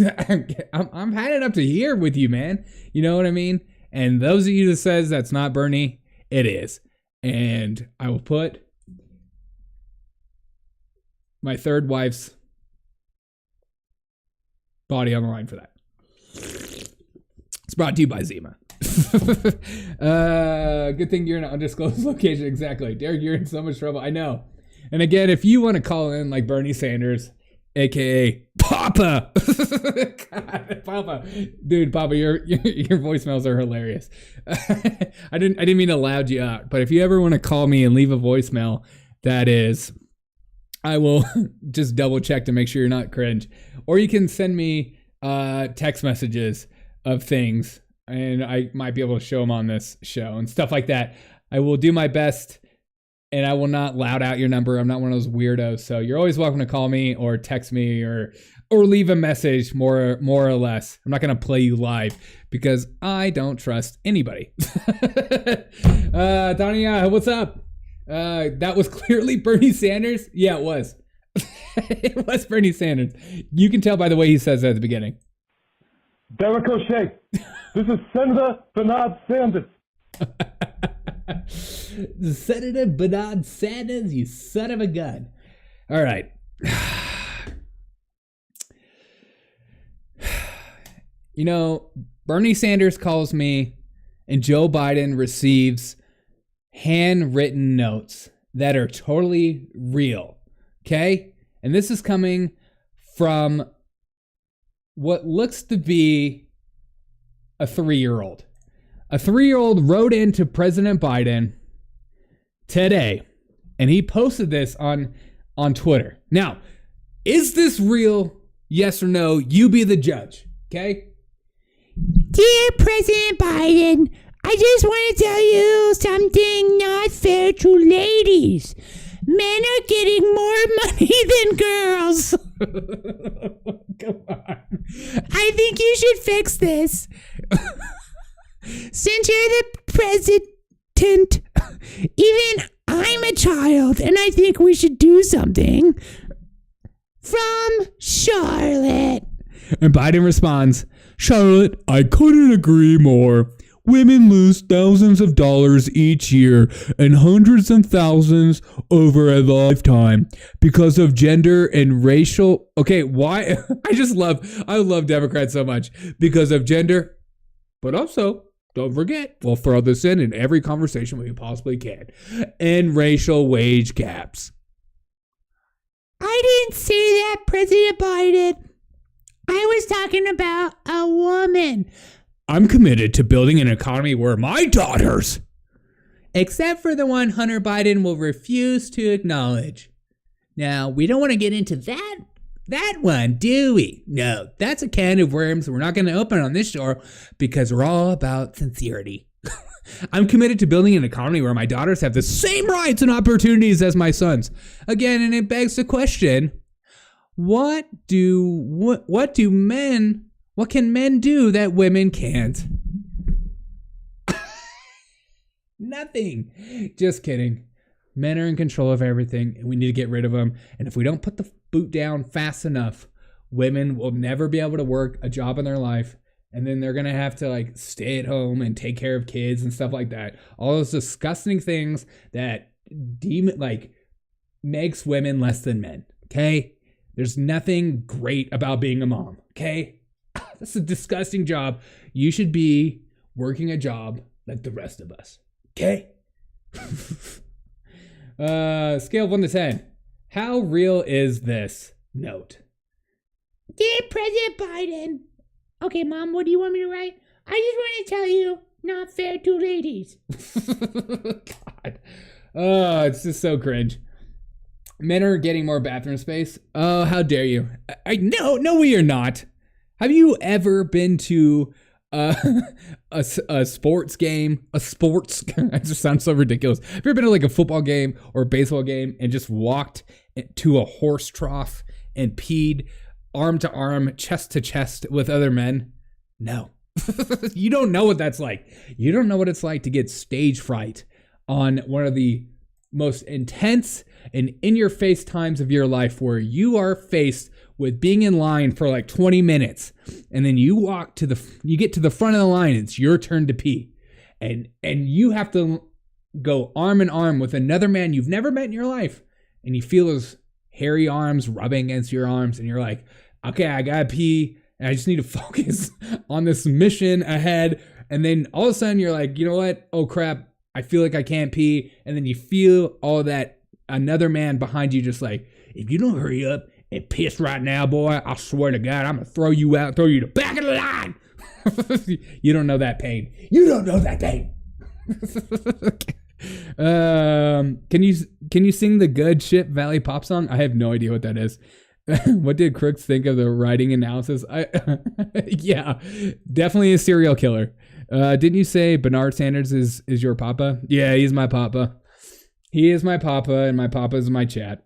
I'm had it up to here with you, man. You know what I mean? And those of you that says that's not Bernie, it is. And I will put my third wife's body on the line for that. It's brought to you by Zima. Good thing you're in an undisclosed location. Exactly. Derek, you're in so much trouble. I know. And again, if you want to call in like Bernie Sanders, aka Papa. God, Papa. Dude, Papa, your voicemails are hilarious. I didn't mean to loud you out, but if you ever want to call me and leave a voicemail, that is, I will just double check to make sure you're not cringe. Or you can send me text messages of things, and I might be able to show them on this show and stuff like that. I will do my best, and I will not loud out your number. I'm not one of those weirdos. So you're always welcome to call me or text me or leave a message, more or less. I'm not going to play you live because I don't trust anybody. Tanya, what's up? That was clearly Bernie Sanders. Yeah, it was. It was Bernie Sanders. You can tell by the way he says that at the beginning. Derek O'Shea, this is Senator Bernard Sanders. Senator Bernard Sanders, you son of a gun. All right. You know, Bernie Sanders calls me and Joe Biden receives handwritten notes that are totally real. Okay? And this is coming from what looks to be a 3-year-old. A 3-year-old wrote into President Biden today, and he posted this on Twitter. Now, is this real? Yes or no? You be the judge, okay? Dear President Biden, I just want to tell you something not fair to ladies. Men are getting more money than girls. Come on. I think you should fix this. Since you're the president, even I'm a child, and I think we should do something. From Charlotte. And Biden responds, Charlotte, I couldn't agree more. Women lose thousands of dollars each year and hundreds of thousands over a lifetime because of gender and racial. Okay, why? I love Democrats so much because of gender, but also don't forget, we'll throw this in every conversation we possibly can, and racial wage gaps. I didn't say that, President Biden. I was talking about a woman. I'm committed to building an economy where my daughters, except for the one Hunter Biden will refuse to acknowledge. Now, we don't want to get into that one, do we? No, that's a can of worms we're not going to open on this show because we're all about sincerity. I'm committed to building an economy where my daughters have the same rights and opportunities as my sons. Again, and it begs the question, what can men do that women can't? Nothing. Just kidding. Men are in control of everything, and we need to get rid of them. And if we don't put the boot down fast enough, women will never be able to work a job in their life. And then they're going to have to stay at home and take care of kids and stuff like that. All those disgusting things that makes women less than men. Okay? There's nothing great about being a mom. Okay? That's a disgusting job. You should be working a job like the rest of us. Okay? Scale of 1 to 10. How real is this note? Dear President Biden. Okay, Mom, what do you want me to write? I just want to tell you, not fair to ladies. God. Oh, it's just so cringe. Men are getting more bathroom space. Oh, how dare you. No, we are not. Have you ever been to a sports game? That just sounds so ridiculous. Have you ever been to a football game or a baseball game and just walked to a horse trough and peed arm to arm, chest to chest with other men? No. You don't know what that's like. You don't know what it's like to get stage fright on one of the most intense and in-your-face times of your life where you are faced with being in line for 20 minutes, and then you get to the front of the line, it's your turn to pee, and you have to go arm in arm with another man you've never met in your life, and you feel his hairy arms rubbing against your arms, and you're like, okay, I gotta pee, and I just need to focus on this mission ahead, And then all of a sudden you're like, you know what? Oh crap, I feel like I can't pee. And then you feel all that, another man behind you just like, if you don't hurry up and piss right now, boy, I swear to God, I'm gonna throw you out, throw you to the back of the line. You don't know that pain. You don't know that pain. Can you sing the Good Ship Valley pop song? I have no idea what that is. What did Crooks think of the writing analysis? Yeah, definitely a serial killer. Didn't you say Bernard Sanders is your papa? Yeah, he's my papa. He is my papa, and my papa is my chat.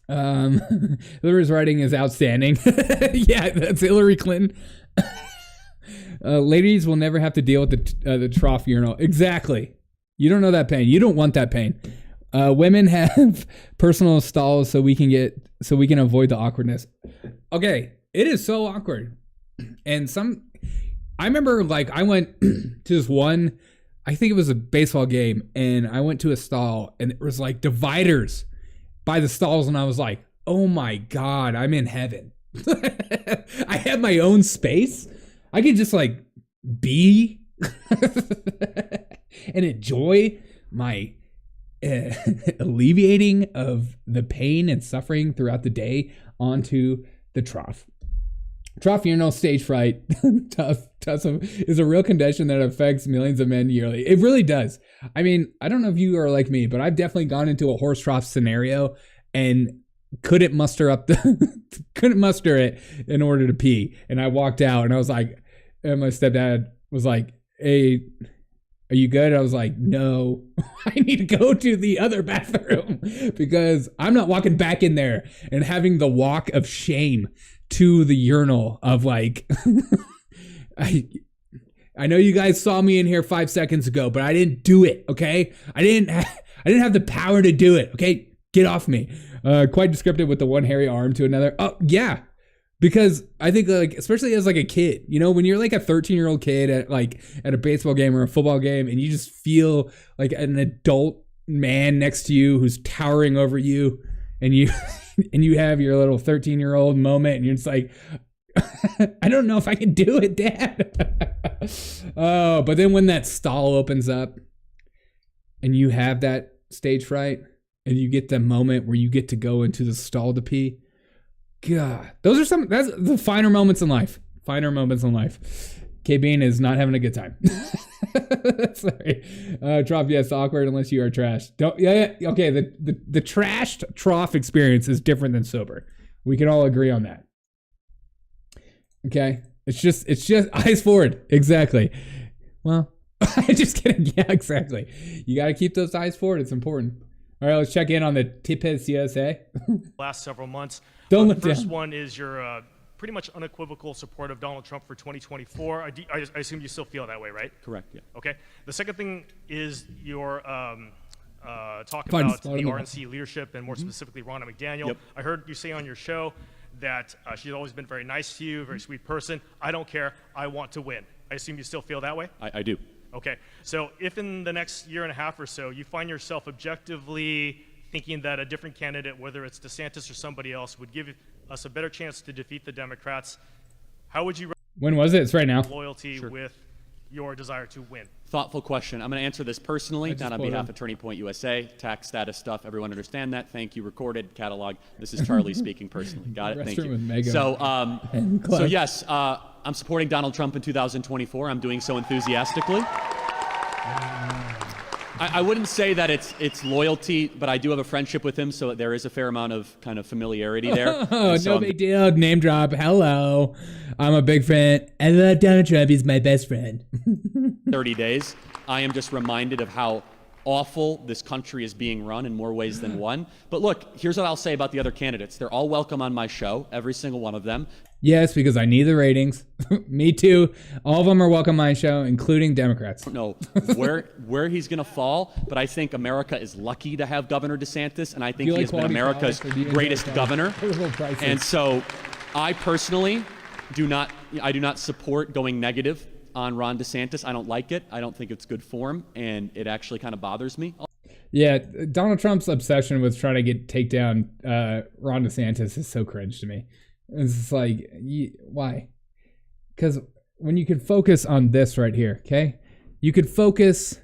Hillary's writing is outstanding. Yeah, that's Hillary Clinton. Ladies will never have to deal with the trough urinal. Exactly. You don't know that pain. You don't want that pain. Women have personal stalls so we can avoid the awkwardness. Okay, it is so awkward. And I remember like I went to this one, I think it was a baseball game, and I went to a stall and it was like dividers by the stalls, and I was like, oh my God, I'm in heaven. I have my own space. I could just like be and enjoy my alleviating of the pain and suffering throughout the day onto the trough. Trough urinal stage fright is a real condition that affects millions of men yearly. It really does. I mean, I don't know if you are like me, but I've definitely gone into a horse trough scenario and couldn't muster it in order to pee. And I walked out and I was like, and my stepdad was like, hey, are you good? I was like, no, I need to go to the other bathroom because I'm not walking back in there and having the walk of shame to the urinal of like, I know you guys saw me in here 5 seconds ago, but I didn't do it. Okay. I didn't have the power to do it. Okay. Get off me. Quite descriptive with the one hairy arm to another. Oh yeah. Because I think like, especially as like a kid, you know, when you're like a 13-year-old kid at a baseball game or a football game, and you just feel like an adult man next to you who's towering over you, and you have your little 13-year-old moment, and you're just like, I don't know if I can do it, Dad. Oh, but then when that stall opens up and you have that stage fright and you get the moment where you get to go into the stall to pee, God, that's the finer moments in life. Finer moments in life. K-Bean is not having a good time. Sorry. Trough, yes, awkward unless you are trash. Okay, the trashed trough experience is different than sober. We can all agree on that. Okay? It's just eyes forward. Exactly. Well, just kidding. Yeah, exactly. You got to keep those eyes forward. It's important. All right, let's check in on the TPUSA. Last several months. Don't the look first down. one is your pretty much unequivocal support of Donald Trump for 2024. I assume you still feel that way, right? Correct, yeah. Okay. The second thing is your talk Fine, about spot the on the- RNC leadership and more specifically Rhino McDaniel. Yep. I heard you say on your show that she's always been very nice to you, very sweet person. I don't care. I want to win. I assume you still feel that way? I do. Okay. So if in the next year and a half or so you find yourself objectively thinking that a different candidate, whether it's DeSantis or somebody else, would give us a better chance to defeat the Democrats, how would you When was it? It's right now. loyalty with your desire to win? Thoughtful question. I'm going to answer this personally, just not on pulled behalf up. of Turning Point USA. Tax status stuff. Everyone understand that. Thank you. Recorded catalog. This is Charlie speaking personally. Got it. Thank Restaurant with you. Mega. So, Club. so yes, I'm supporting Donald Trump in 2024. I'm doing so enthusiastically. I wouldn't say that it's loyalty, but I do have a friendship with him, so there is a fair amount of kind of familiarity there. Oh, So no big deal. Name drop. Hello. I'm a big fan. I love Donald Trump. He's my best friend. 30 days. I am just reminded of how awful this country is being run in more ways than one. But look, here's what I'll say about the other candidates. They're all welcome on my show, every single one of them. Yes, because I need the ratings. Me too. All of them are welcome on my show, including Democrats. I don't know where he's going to fall, but I think America is lucky to have Governor DeSantis, and I think Do you he like has been quality America's products, or do you enjoy greatest price? governor. Little prices. And so I personally do not support going negative on Ron DeSantis. I don't like it. I don't think it's good form, and it actually kind of bothers me. Yeah, Donald Trump's obsession with trying to take down Ron DeSantis is so cringe to me. It's just like, why? Because when you could focus on this right here, okay? You could focus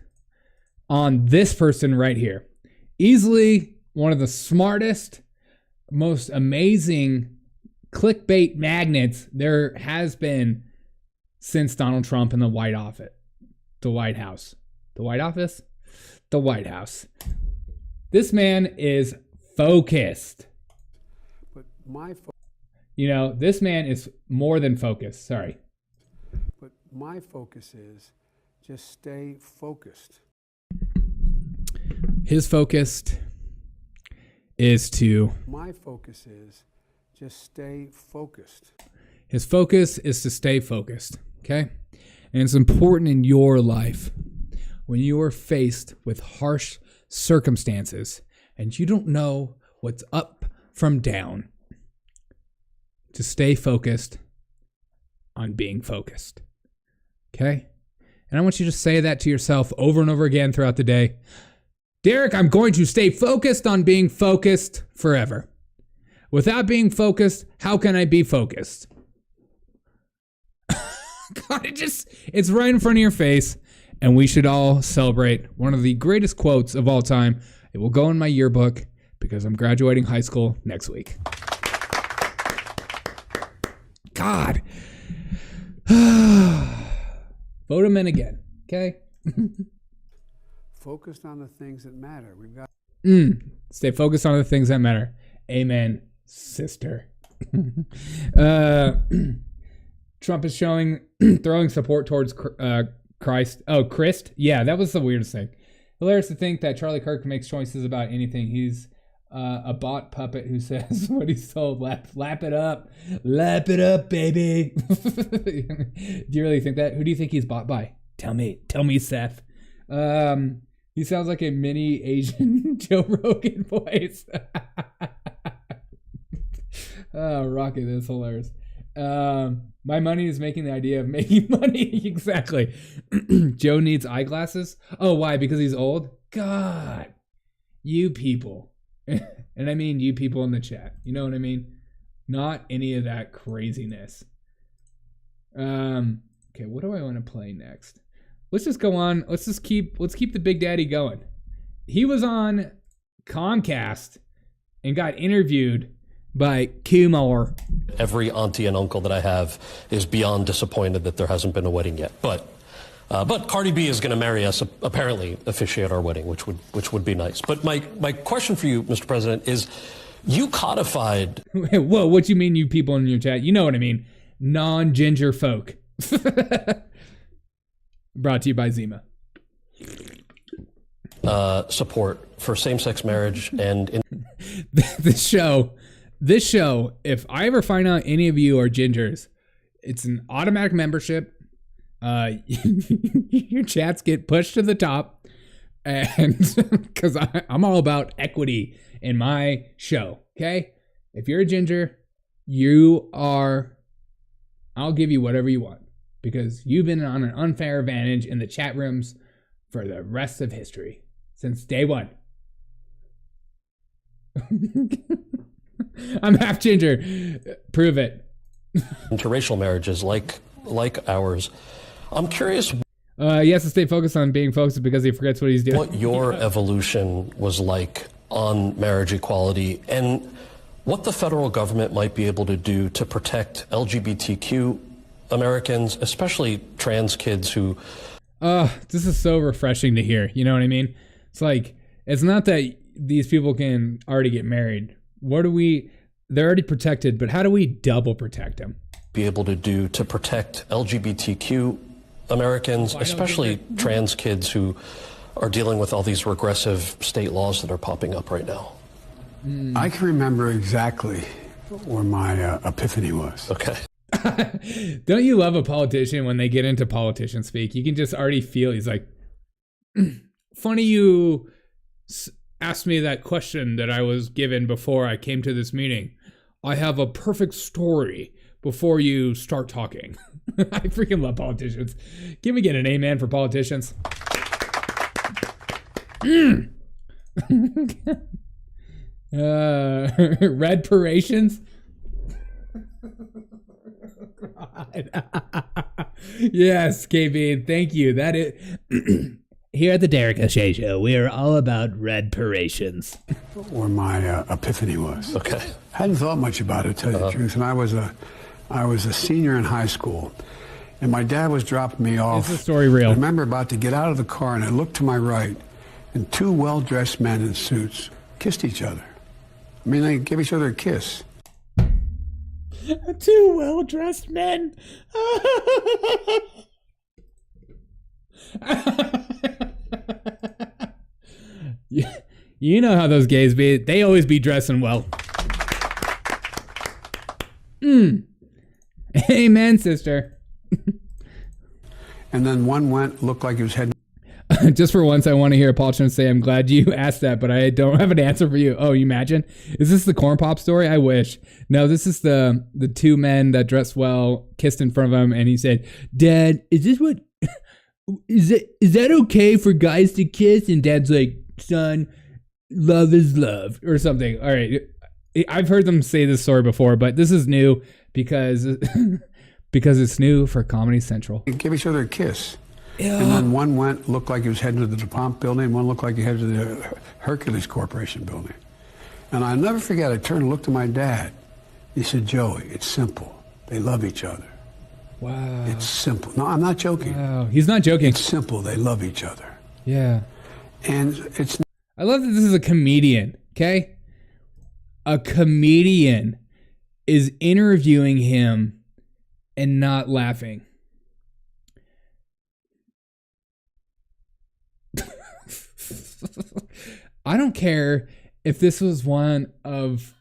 on this person right here. Easily one of the smartest, most amazing clickbait magnets there has been since Donald Trump in the White Office. The White House. The White Office? The White House. This man is focused. But this man is more than focused. Sorry. But my focus is just stay focused. His focus is to... My focus is just stay focused. His focus is to stay focused, okay? And it's important in your life when you are faced with harsh circumstances and you don't know what's up from down, to stay focused on being focused, okay? And I want you to say that to yourself over and over again throughout the day. Derek, I'm going to stay focused on being focused forever. Without being focused, how can I be focused? God, it's right in front of your face, and we should all celebrate one of the greatest quotes of all time. It will go in my yearbook because I'm graduating high school next week. God. Vote him in again, okay? Focused on the things that matter. We've got. Stay focused on the things that matter. Amen, sister. Trump is throwing support towards Christ. Oh, Christ? Yeah, that was the weirdest thing. Hilarious to think that Charlie Kirk makes choices about anything. He's a bot puppet who says what he's told. Lap it up. Lap it up, baby. Do you really think that? Who do you think he's bought by? Tell me, Seth. He sounds like a mini Asian Joe Rogan voice. Oh, Rocket, that's hilarious. My money is making the idea of making money. Exactly. Joe needs eyeglasses. Oh, why? Because he's old? God. You people. And I mean you people in the chat. You know what I mean? Not any of that craziness. Okay, what do I want to play next? Let's just go on. Let's keep the Big Daddy going. He was on Comcast and got interviewed by Kumar. Every auntie and uncle that I have is beyond disappointed that there hasn't been a wedding yet. But Cardi B is going to marry us, apparently officiate our wedding, which would be nice. But my question for you, Mr. President, is you codified. Whoa, what you mean, you people in your chat? You know what I mean. Non-ginger folk. Brought to you by Zima. Support for same-sex marriage and this show, if I ever find out any of you are gingers, it's an automatic membership. Your chats get pushed to the top, and because I'm all about equity in my show. Okay, if you're a ginger, I'll give you whatever you want because you've been on an unfair advantage in the chat rooms for the rest of history since day one. I'm half ginger. Prove it. Interracial marriages like ours. I'm curious. He has to stay focused on being focused because he forgets what he's doing. What your evolution was like on marriage equality and what the federal government might be able to do to protect LGBTQ Americans, especially trans kids who... this is so refreshing to hear. You know what I mean? It's like, it's not that these people can already get married. They're already protected, but how do we double protect them? Be able to do to protect LGBTQ Americans, especially trans kids who are dealing with all these regressive state laws that are popping up right now. I can remember exactly where my epiphany was. Okay. Don't you love a politician when they get into politician speak? You can just already feel he's like, funny you asked me that question that I was given before I came to this meeting. I have a perfect story before you start talking. I freaking love politicians. Can we get an amen for politicians? Red parations. Yes, KB, thank you. That is here at the Derek O'Shea Show, we are all about red parations. Where my epiphany was. Okay. Hadn't thought much about it, to tell you the truth. And I was a senior in high school, and my dad was dropping me off. Is the story real? I remember about to get out of the car, and I looked to my right, and two well-dressed men in suits kissed each other. I mean, they gave each other a kiss. Two well-dressed men. You know how those gays be. They always be dressing well. Amen, sister. And then one looked like he was heading. Just for once, I want to hear a politician say, I'm glad you asked that, but I don't have an answer for you. Oh, you imagine? Is this the corn pop story? I wish. No, this is the two men that dressed well, kissed in front of him, and he said, Dad, is this what... Is that okay for guys to kiss? And Dad's like, son, love is love, or something. All right. I've heard them say this story before, but this is new because it's new for Comedy Central. They gave each other a kiss. Yeah. And then one looked like he was heading to the DuPont building, and one looked like he headed to the Hercules Corporation building. And I'll never forget, I turned and looked at my dad. He said, Joey, it's simple. They love each other. Wow. It's simple. No, I'm not joking. Wow. He's not joking. It's simple. They love each other. Yeah. And it's... I love that this is a comedian, okay? A comedian is interviewing him and not laughing. I don't care if this was one of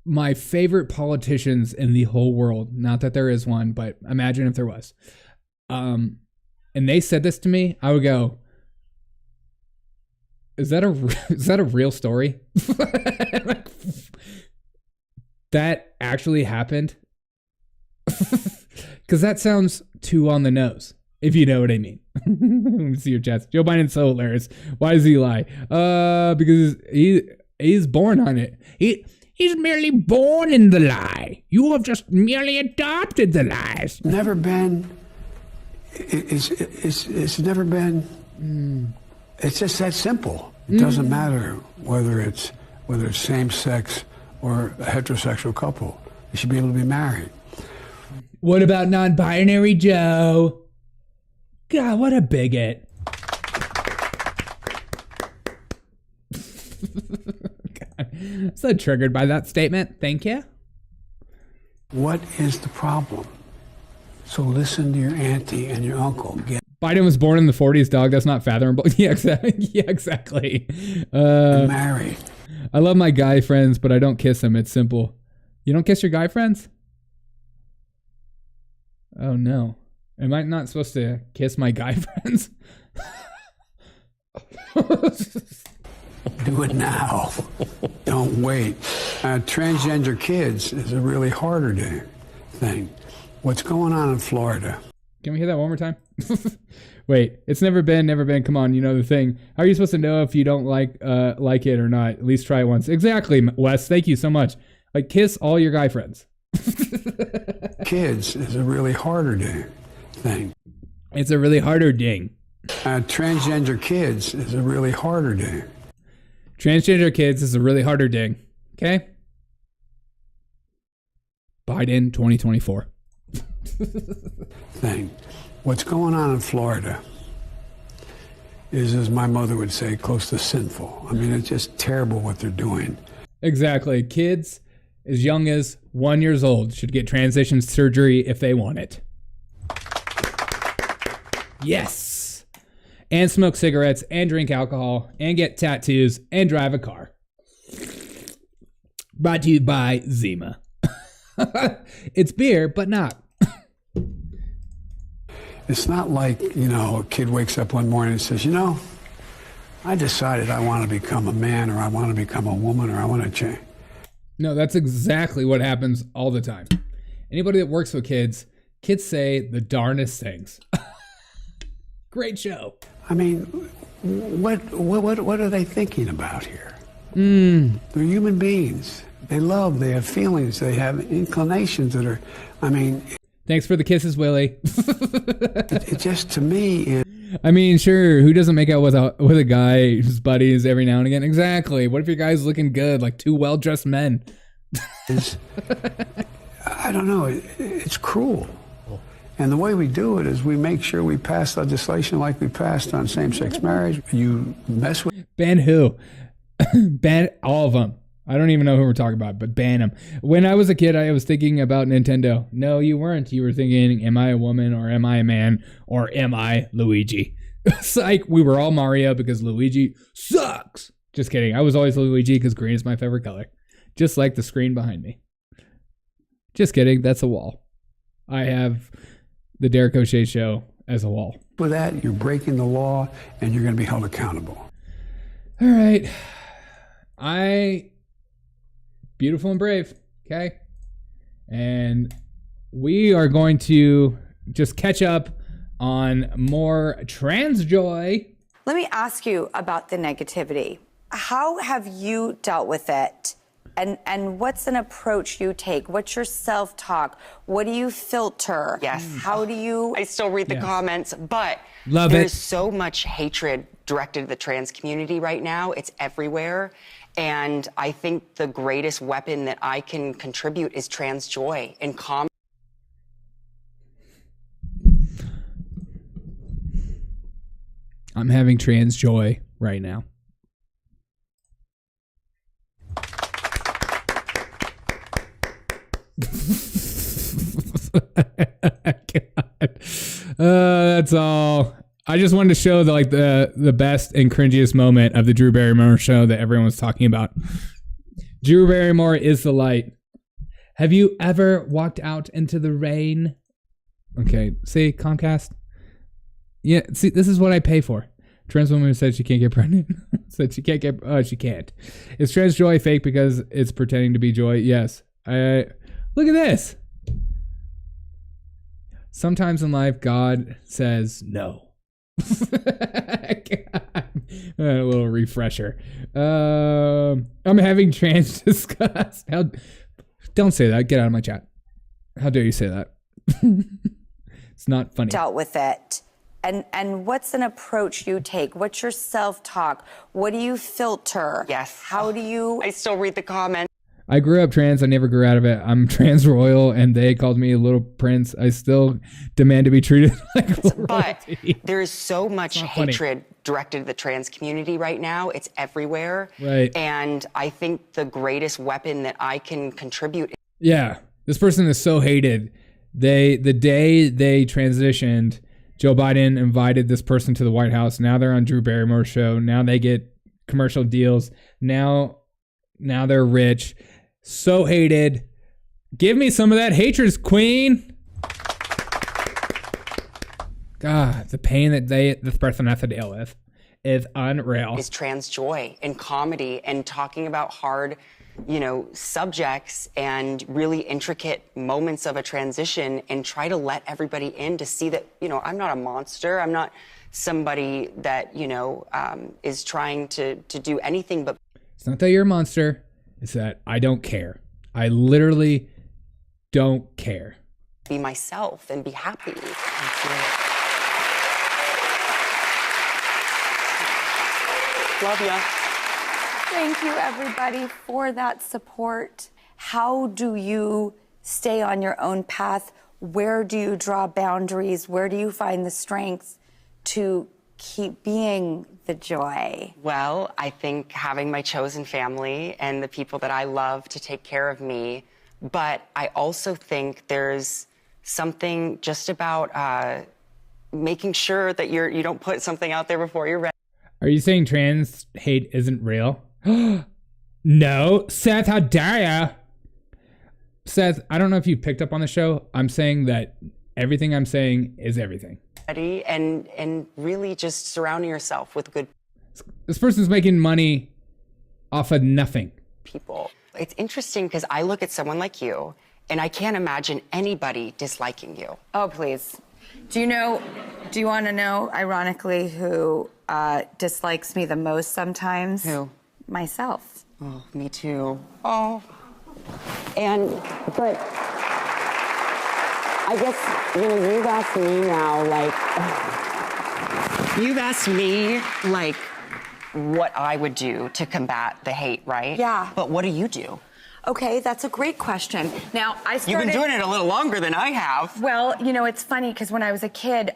my favorite politicians in the whole world. Not that there is one, but imagine if there was. And they said this to me, I would go, is that a real story? That actually happened? Because that sounds too on the nose, if you know what I mean. Let me see your chest. Joe Biden's so hilarious. Why does he lie? Because he's born on it. He's merely born in the lie. You have just merely adopted the lies. Never been. It's never been. It's just that simple. It doesn't matter whether it's same sex or a heterosexual couple. You should be able to be married. What about non-binary Joe? God, what a bigot. God, I'm so triggered by that statement. Thank you. What is the problem? So listen to your auntie and your uncle. Biden was born in the 40s, dog. That's not fathomable. Yeah, exactly. Yeah, exactly. Married. I love my guy friends, but I don't kiss them. It's simple. You don't kiss your guy friends? Oh, no. Am I not supposed to kiss my guy friends? Do it now. Don't wait. Transgender kids is a really harder thing. What's going on in Florida? Can we hear that one more time? Wait, it's never been. Come on, you know the thing. How are you supposed to know if you don't like it or not? At least try it once. Exactly, Wes. Thank you so much. Like, kiss all your guy friends. Kids is a really harder thing. It's a really harder ding. Transgender kids is a really harder ding. Transgender kids is a really harder ding. Okay? Biden 2024. Thing. What's going on in Florida is, as my mother would say, close to sinful. I mean, it's just terrible what they're doing. Exactly. Kids as young as 1 year old should get transition surgery if they want it. Yes. And smoke cigarettes and drink alcohol and get tattoos and drive a car. Brought to you by Zima. It's beer, but not. It's not like, a kid wakes up one morning and says, I decided I want to become a man, or I want to become a woman, or I want to change. No, that's exactly what happens all the time. Anybody that works with kids say the darnest things. Great show. I mean, what are they thinking about here? They're human beings. They love, they have feelings, they have inclinations that are, Thanks for the kisses, Willie. It just, to me, I mean, sure, who doesn't make out with a guy whose buddies every now and again? Exactly. What if your guy's looking good, like two well-dressed men? I don't know. It's cruel. And the way we do it is we make sure we pass legislation like we passed on same-sex marriage. You mess with... Ban who? Ban all of them. I don't even know who we're talking about, but ban them. When I was a kid, I was thinking about Nintendo. No, you weren't. You were thinking, am I a woman or am I a man or am I Luigi? It's like we were all Mario because Luigi sucks. Just kidding. I was always Luigi because green is my favorite color. Just like the screen behind me. Just kidding. That's a wall. I have the Derek O'Shea Show as a wall. With that, you're breaking the law and you're going to be held accountable. All right. Beautiful and brave, okay? And we are going to just catch up on more trans joy. Let me ask you about the negativity. How have you dealt with it? And what's an approach you take? What's your self-talk? What do you filter? Yes. How do you... I still read the comments, but Love there's it. so much hatred directed at the trans community right now. It's everywhere. And I think the greatest weapon that I can contribute is trans joy and calm. I'm having trans joy right now. God. That's all. I just wanted to show the best and cringiest moment of the Drew Barrymore show that everyone was talking about. Drew Barrymore is the light. Have you ever walked out into the rain? Okay, see, Comcast? Yeah, see, this is what I pay for. Trans woman who said she can't get pregnant. Said she can't get, she can't. Is trans joy fake because it's pretending to be joy? Yes. Look at this. Sometimes in life, God says no. A little refresher. I'm having trans disgust. Don't say that. Get out of my chat. How dare you say that? It's not funny. Dealt with it. And what's an approach you take? What's your self-talk? What do you filter? Yes. How do you... I still read the comments. I grew up trans. I never grew out of it. I'm trans royal, and they called me a little prince. I still demand to be treated like royalty. But there is so much hatred directed at the trans community right now. It's everywhere. Right. And I think the greatest weapon that I can contribute. Yeah. This person is so hated. The day they transitioned, Joe Biden invited this person to the White House. Now they're on Drew Barrymore's show. Now they get commercial deals. Now they're rich. So hated. Give me some of that hatred, queen. God, the pain that this person has to deal with is unreal. Is trans joy and comedy and talking about hard, subjects and really intricate moments of a transition, and try to let everybody in to see that, I'm not a monster. I'm not somebody that, is trying to do anything but. It's not that you're a monster. It's that I don't care. I literally don't care. Be myself and be happy. Love ya. Thank you, everybody, for that support. How do you stay on your own path? Where do you draw boundaries? Where do you find the strength to keep being the joy? Well, I think having my chosen family and the people that I love to take care of me. But I also think there's something just about making sure that you don't put something out there before you're ready. Are you saying trans hate isn't real? No. Seth, how dare ya? Seth, I don't know if you picked up on the show. I'm saying that everything I'm saying is everything. And really just surrounding yourself with good. This person's making money off of nothing. People. It's interesting because I look at someone like you and I can't imagine anybody disliking you. Oh, please. Do you want to know, ironically, who dislikes me the most sometimes? Who? Myself. Oh, me too. Oh. But I guess, you've asked me now, what I would do to combat the hate, right? Yeah. But what do you do? Okay, that's a great question. Now, You've been doing it a little longer than I have. Well, it's funny because when I was a kid,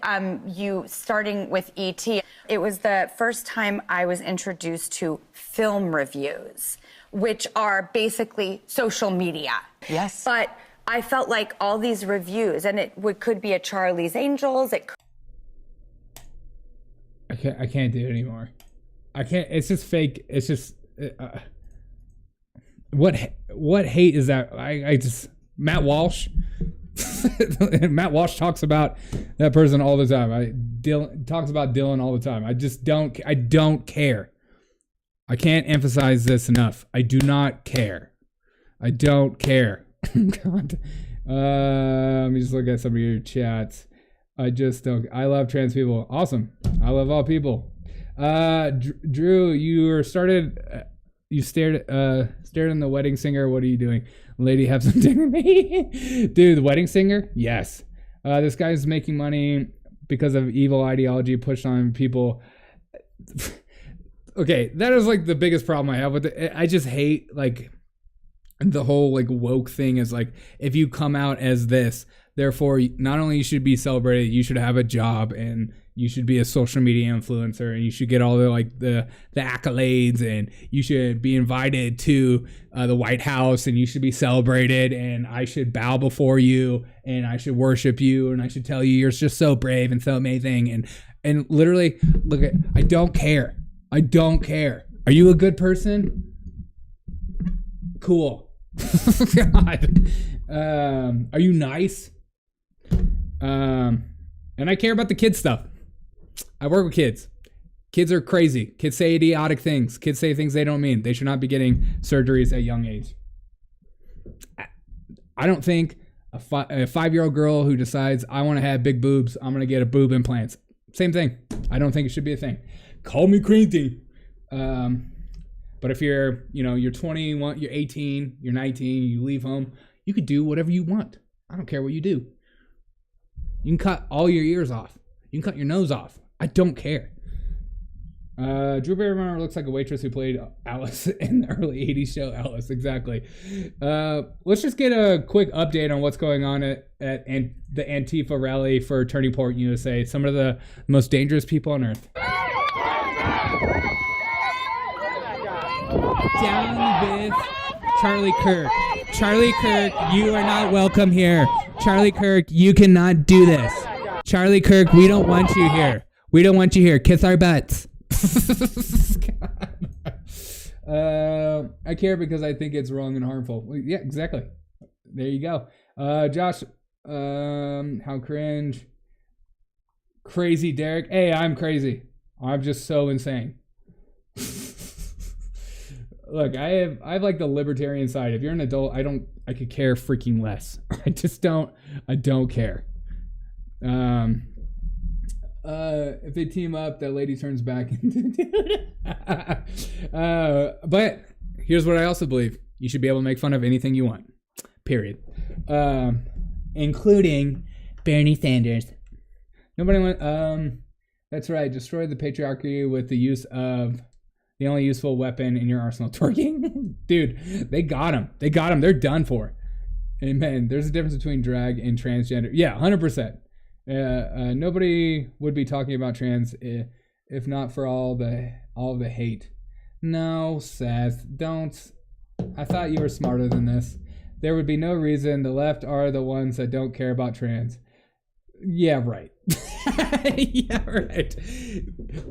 starting with E.T., it was the first time I was introduced to film reviews, which are basically social media. Yes. But I felt like all these reviews, and could be a Charlie's Angels. I can't do it anymore. I can't. It's just fake. It's just. What hate is that? I just Matt Walsh. Matt Walsh talks about that person all the time. Dylan talks about Dylan all the time. I don't care. I can't emphasize this enough. I do not care. I don't care. God. Let me just look at some of your chats. I just don't. I love trans people. Awesome. I love all people. Drew, you stared in the Wedding Singer. What are you doing? Lady, have some dignity. Dude, the Wedding Singer? Yes. This guy's making money because of evil ideology pushed on people. Okay, that is like the biggest problem I have with it. I just hate like the whole like woke thing is like, if you come out as this, therefore not only you should be celebrated, you should have a job and you should be a social media influencer and you should get all the accolades and you should be invited to the White House and you should be celebrated and I should bow before you and I should worship you and I should tell you you're just so brave and so amazing and literally look at, I don't care. I don't care. Are you a good person? Cool. God. Are you nice? And I care about the kids stuff. I work with kids. Kids are crazy. Kids say idiotic things. Kids say things they don't mean. They should not be getting surgeries at young age. I don't think a 5-year-old girl who decides I want to have big boobs, I'm going to get a boob implants. Same thing. I don't think it should be a thing. Call me crazy. But if you're 21, you're 18, you're 19, you leave home, you could do whatever you want. I don't care what you do. You can cut all your ears off. You can cut your nose off. I don't care. Drew Barrymore looks like a waitress who played Alice in the early 80s show Alice. Exactly. Let's just get a quick update on what's going on at the Antifa rally for Turning Point USA. Some of the most dangerous people on earth. Down with Charlie Kirk. Charlie Kirk, you are not welcome here. Charlie Kirk, you cannot do this. Charlie Kirk, we don't want you here. We don't want you here. Kiss our butts. I care because I think it's wrong and harmful. Well, yeah, exactly. There you go. Josh, how cringe. Crazy Derek. Hey, I'm crazy. I'm just so insane. Look, I have like the libertarian side. If you're an adult, I could care freaking less. I don't care. If they team up, that lady turns back into dude. But here's what I also believe. You should be able to make fun of anything you want. Period. Including Bernie Sanders. Nobody went, that's right. Destroy the patriarchy with the use of the only useful weapon in your arsenal, twerking. Dude, they got him. They're done for. Amen. There's a difference between drag and transgender. Yeah, 100%. Nobody would be talking about trans if not for all the hate. No, Seth, don't. I thought you were smarter than this. There would be no reason. The left are the ones that don't care about trans. Yeah, right. Yeah, right.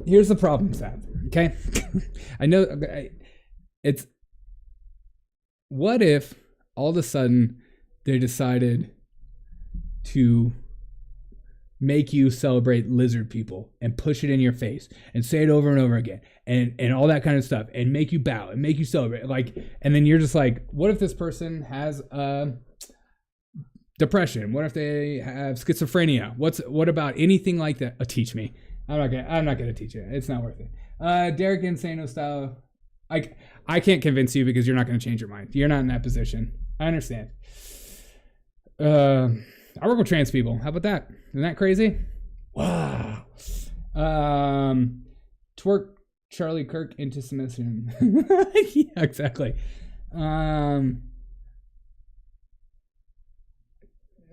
Here's the problem, Seth. Okay? I know it's... What if all of a sudden they decided to make you celebrate lizard people and push it in your face and say it over and over again and all that kind of stuff and make you bow and make you celebrate, like, and then you're just like, what if this person has depression? What if they have schizophrenia? What about anything like that? Teach me. I'm not gonna teach you. It's not worth it. Derek Insano style. I can't convince you because you're not gonna change your mind. You're not in that position. I understand. I work with trans people. How about that? Isn't that crazy? Wow. Twerk Charlie Kirk into submission. Yeah, exactly.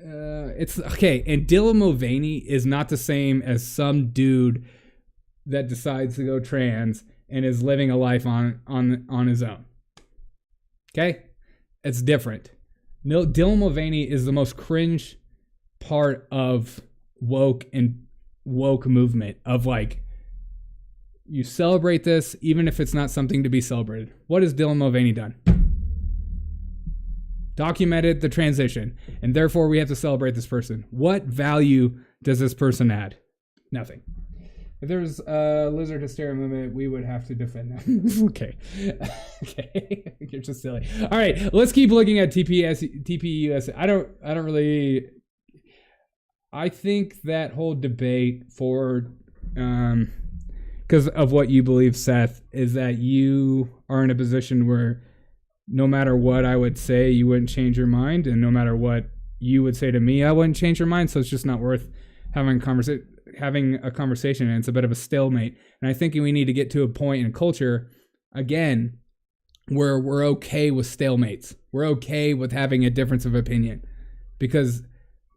It's okay. And Dylan Mulvaney is not the same as some dude that decides to go trans and is living a life on his own. Okay? It's different. Dylan Mulvaney is the most cringe part of woke movement of like, you celebrate this even if it's not something to be celebrated. What has Dylan Mulvaney done? Documented the transition, and therefore we have to celebrate this person. What value does this person add? Nothing. If there was a lizard hysteria movement, we would have to defend them. Okay. Okay. You're just silly. All right, let's keep looking at TPUSA. I think that whole debate for because of what you believe, Seth, is that you are in a position where no matter what I would say, you wouldn't change your mind, and no matter what you would say to me, I wouldn't change your mind. So it's just not worth having a conversation, and it's a bit of a stalemate. And I think we need to get to a point in culture again where we're okay with stalemates. We're okay with having a difference of opinion, because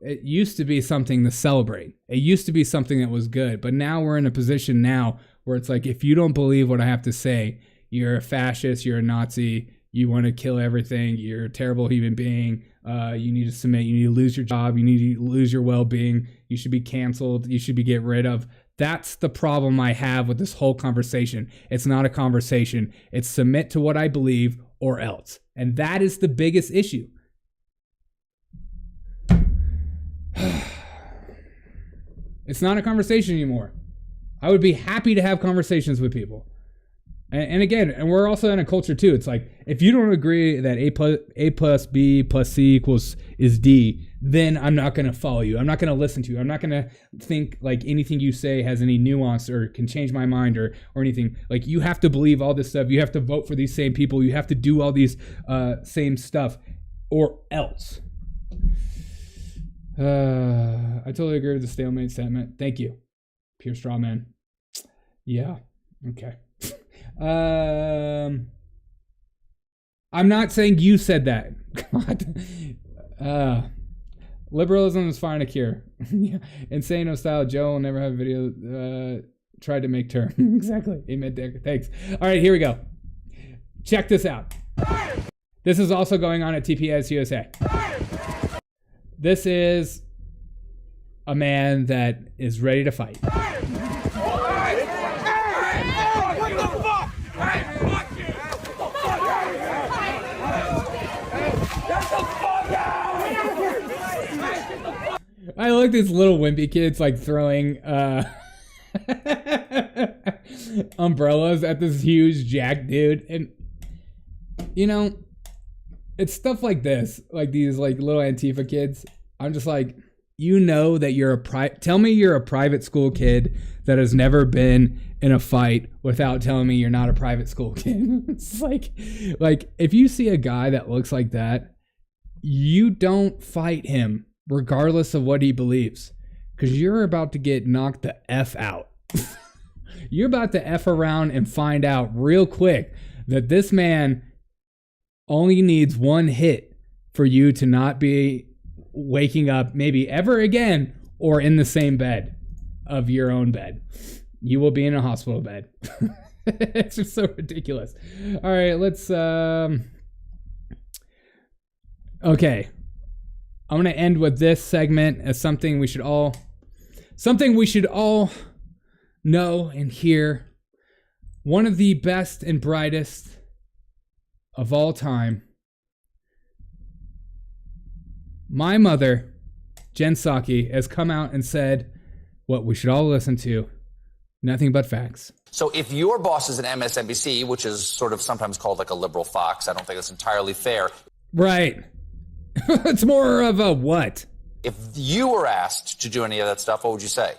it used to be something to celebrate. It used to be something that was good, but now we're in a position now where it's like, if you don't believe what I have to say, you're a fascist, you're a Nazi, you want to kill everything, you're a terrible human being, you need to submit, you need to lose your job, you need to lose your well-being, you should be canceled, you should be get rid of. That's the problem I have with this whole conversation. It's not a conversation. It's submit to what I believe or else. And that is the biggest issue. It's not a conversation anymore. I would be happy to have conversations with people. And again, and we're also in a culture too. It's like, if you don't agree that A plus B plus C is D, then I'm not going to follow you. I'm not going to listen to you. I'm not going to think like anything you say has any nuance or can change my mind or anything. Like, you have to believe all this stuff. You have to vote for these same people. You have to do all these same stuff or else. I totally agree with the stalemate statement. Thank you. Pure straw man. Yeah. Okay. I'm not saying you said that. God. Liberalism is fine to cure. Yeah. Insano style. Joe will never have a video tried to make term. Exactly. Amen, Dick. Thanks. All right, here we go. Check this out. This is also going on at TPUSA. This is a man that is ready to fight. I like these little wimpy kids like throwing umbrellas at this huge jack dude, and you know, it's stuff like this, like these like little Antifa kids. I'm just like, you know that you're tell me you're a private school kid that has never been in a fight without telling me you're not a private school kid. It's like if you see a guy that looks like that, you don't fight him regardless of what he believes, because you're about to get knocked the F out. You're about to F around and find out real quick that this man only needs one hit for you to not be waking up maybe ever again or in the same bed of your own bed. You will be in a hospital bed. It's just so ridiculous. All right, let's okay. I'm going to end with this segment as something we should all know and hear. One of the best and brightest of all time. My mother, Jen Psaki, has come out and said what we should all listen to. Nothing but facts. So if your boss is an MSNBC, which is sort of sometimes called like a liberal Fox, I don't think it's entirely fair. Right. It's more of a what? If you were asked to do any of that stuff, what would you say?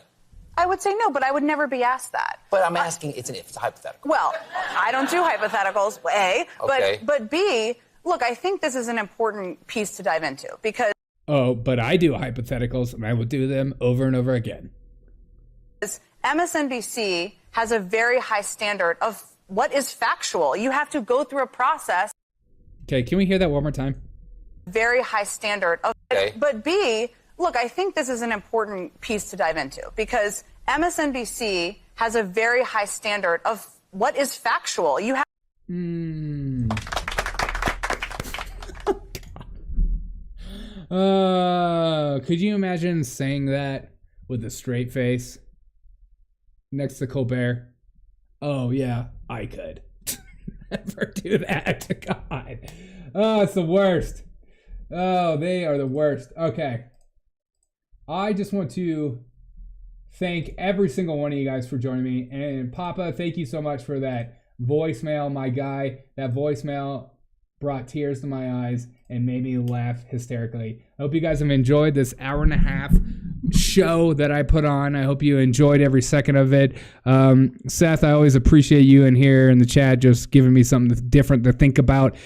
I would say no, but I would never be asked that. But I'm asking, it's a hypothetical. Well, I don't do hypotheticals, A. Okay. But B, look, I think this is an important piece to dive into because... Oh, but I do hypotheticals, and I will do them over and over again. MSNBC has a very high standard of what is factual. You have to go through a process. Okay, can we hear that one more time? Very high standard of. Okay. But B, look, I think this is an important piece to dive into because MSNBC has a very high standard of what is factual. You have. Could you imagine saying that with a straight face next to Colbert? Oh yeah, I could. Never do that. God. Oh, it's the worst. Oh, they are the worst. Okay. I just want to thank every single one of you guys for joining me. And Papa, thank you so much for that voicemail, my guy. That voicemail brought tears to my eyes and made me laugh hysterically. I hope you guys have enjoyed this hour and a half show that I put on. I hope you enjoyed every second of it. Seth, I always appreciate you in here in the chat, just giving me something different to think about.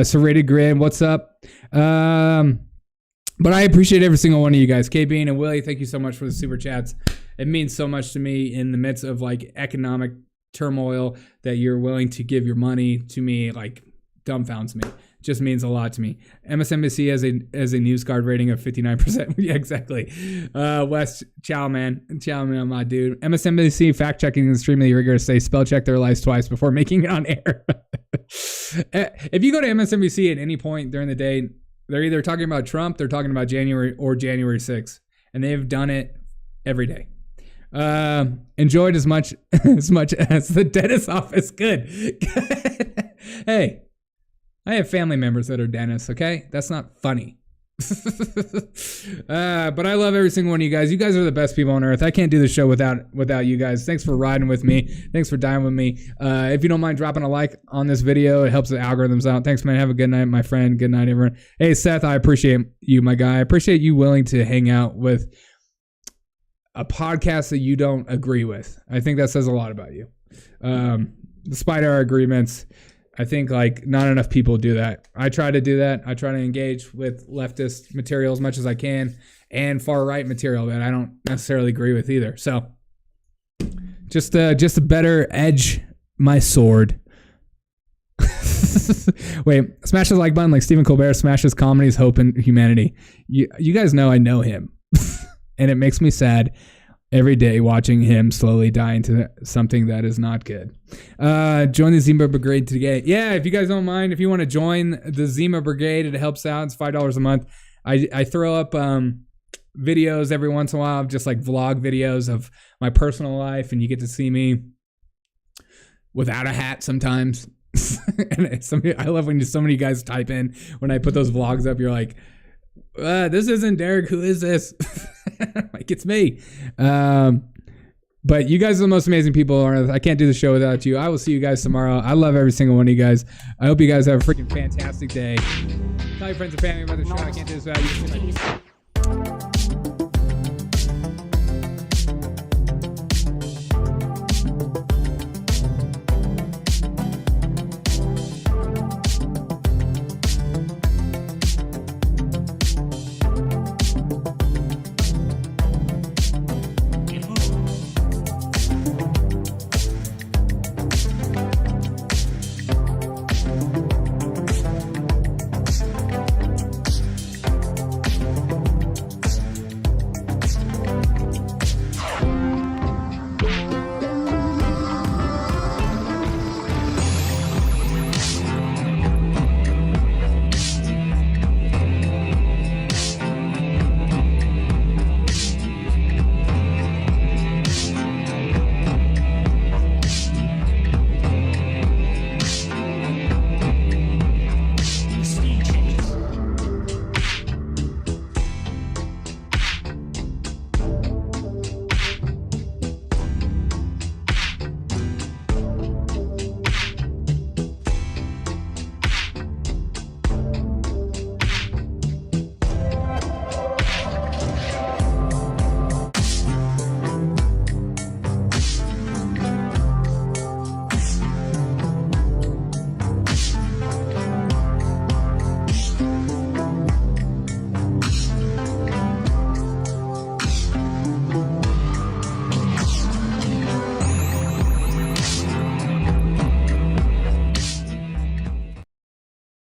Serrated Grid, what's up? But I appreciate every single one of you guys. K-Bean and Willie, thank you so much for the super chats. It means so much to me in the midst of like economic turmoil that you're willing to give your money to me, like dumbfounds me. Just means a lot to me. MSNBC has a news card rating of 59%. Yeah, exactly. Wes, ciao man, my dude. MSNBC fact checking is extremely rigorous. They spell check their lies twice before making it on air. If you go to MSNBC at any point during the day, they're either talking about Trump, they're talking about January or January 6th, and they've done it every day. Enjoyed as much as the dentist office. Good. Hey. I have family members that are dentists, okay? That's not funny. But I love every single one of you guys. You guys are the best people on earth. I can't do the show without you guys. Thanks for riding with me. Thanks for dying with me. If you don't mind dropping a like on this video, it helps the algorithms out. Thanks, man. Have a good night, my friend. Good night, everyone. Hey, Seth, I appreciate you, my guy. I appreciate you willing to hang out with a podcast that you don't agree with. I think that says a lot about you. Despite our agreements, I think like not enough people do that. I try to do that. I try to engage with leftist material as much as I can and far right material that I don't necessarily agree with either. So just to better edge my sword. Wait, smash the like button like Stephen Colbert smashes comedy's hope in humanity. You guys know I know him. And it makes me sad every day watching him slowly die into something that is not good. Join the Zima Brigade today. Yeah, if you guys don't mind, if you want to join the Zima Brigade, it helps out. It's $5 a month. I throw up videos every once in a while, just like vlog videos of my personal life, and you get to see me without a hat sometimes. And I love when so many guys type in when I put those vlogs up. You're like, this isn't Derek. Who is this? Like, it's me. But you guys are the most amazing people on earth. I can't do the show without you. I will see you guys tomorrow. I love every single one of you guys. I hope you guys have a freaking fantastic day. Tell your friends and family about the show. I can't do this without you.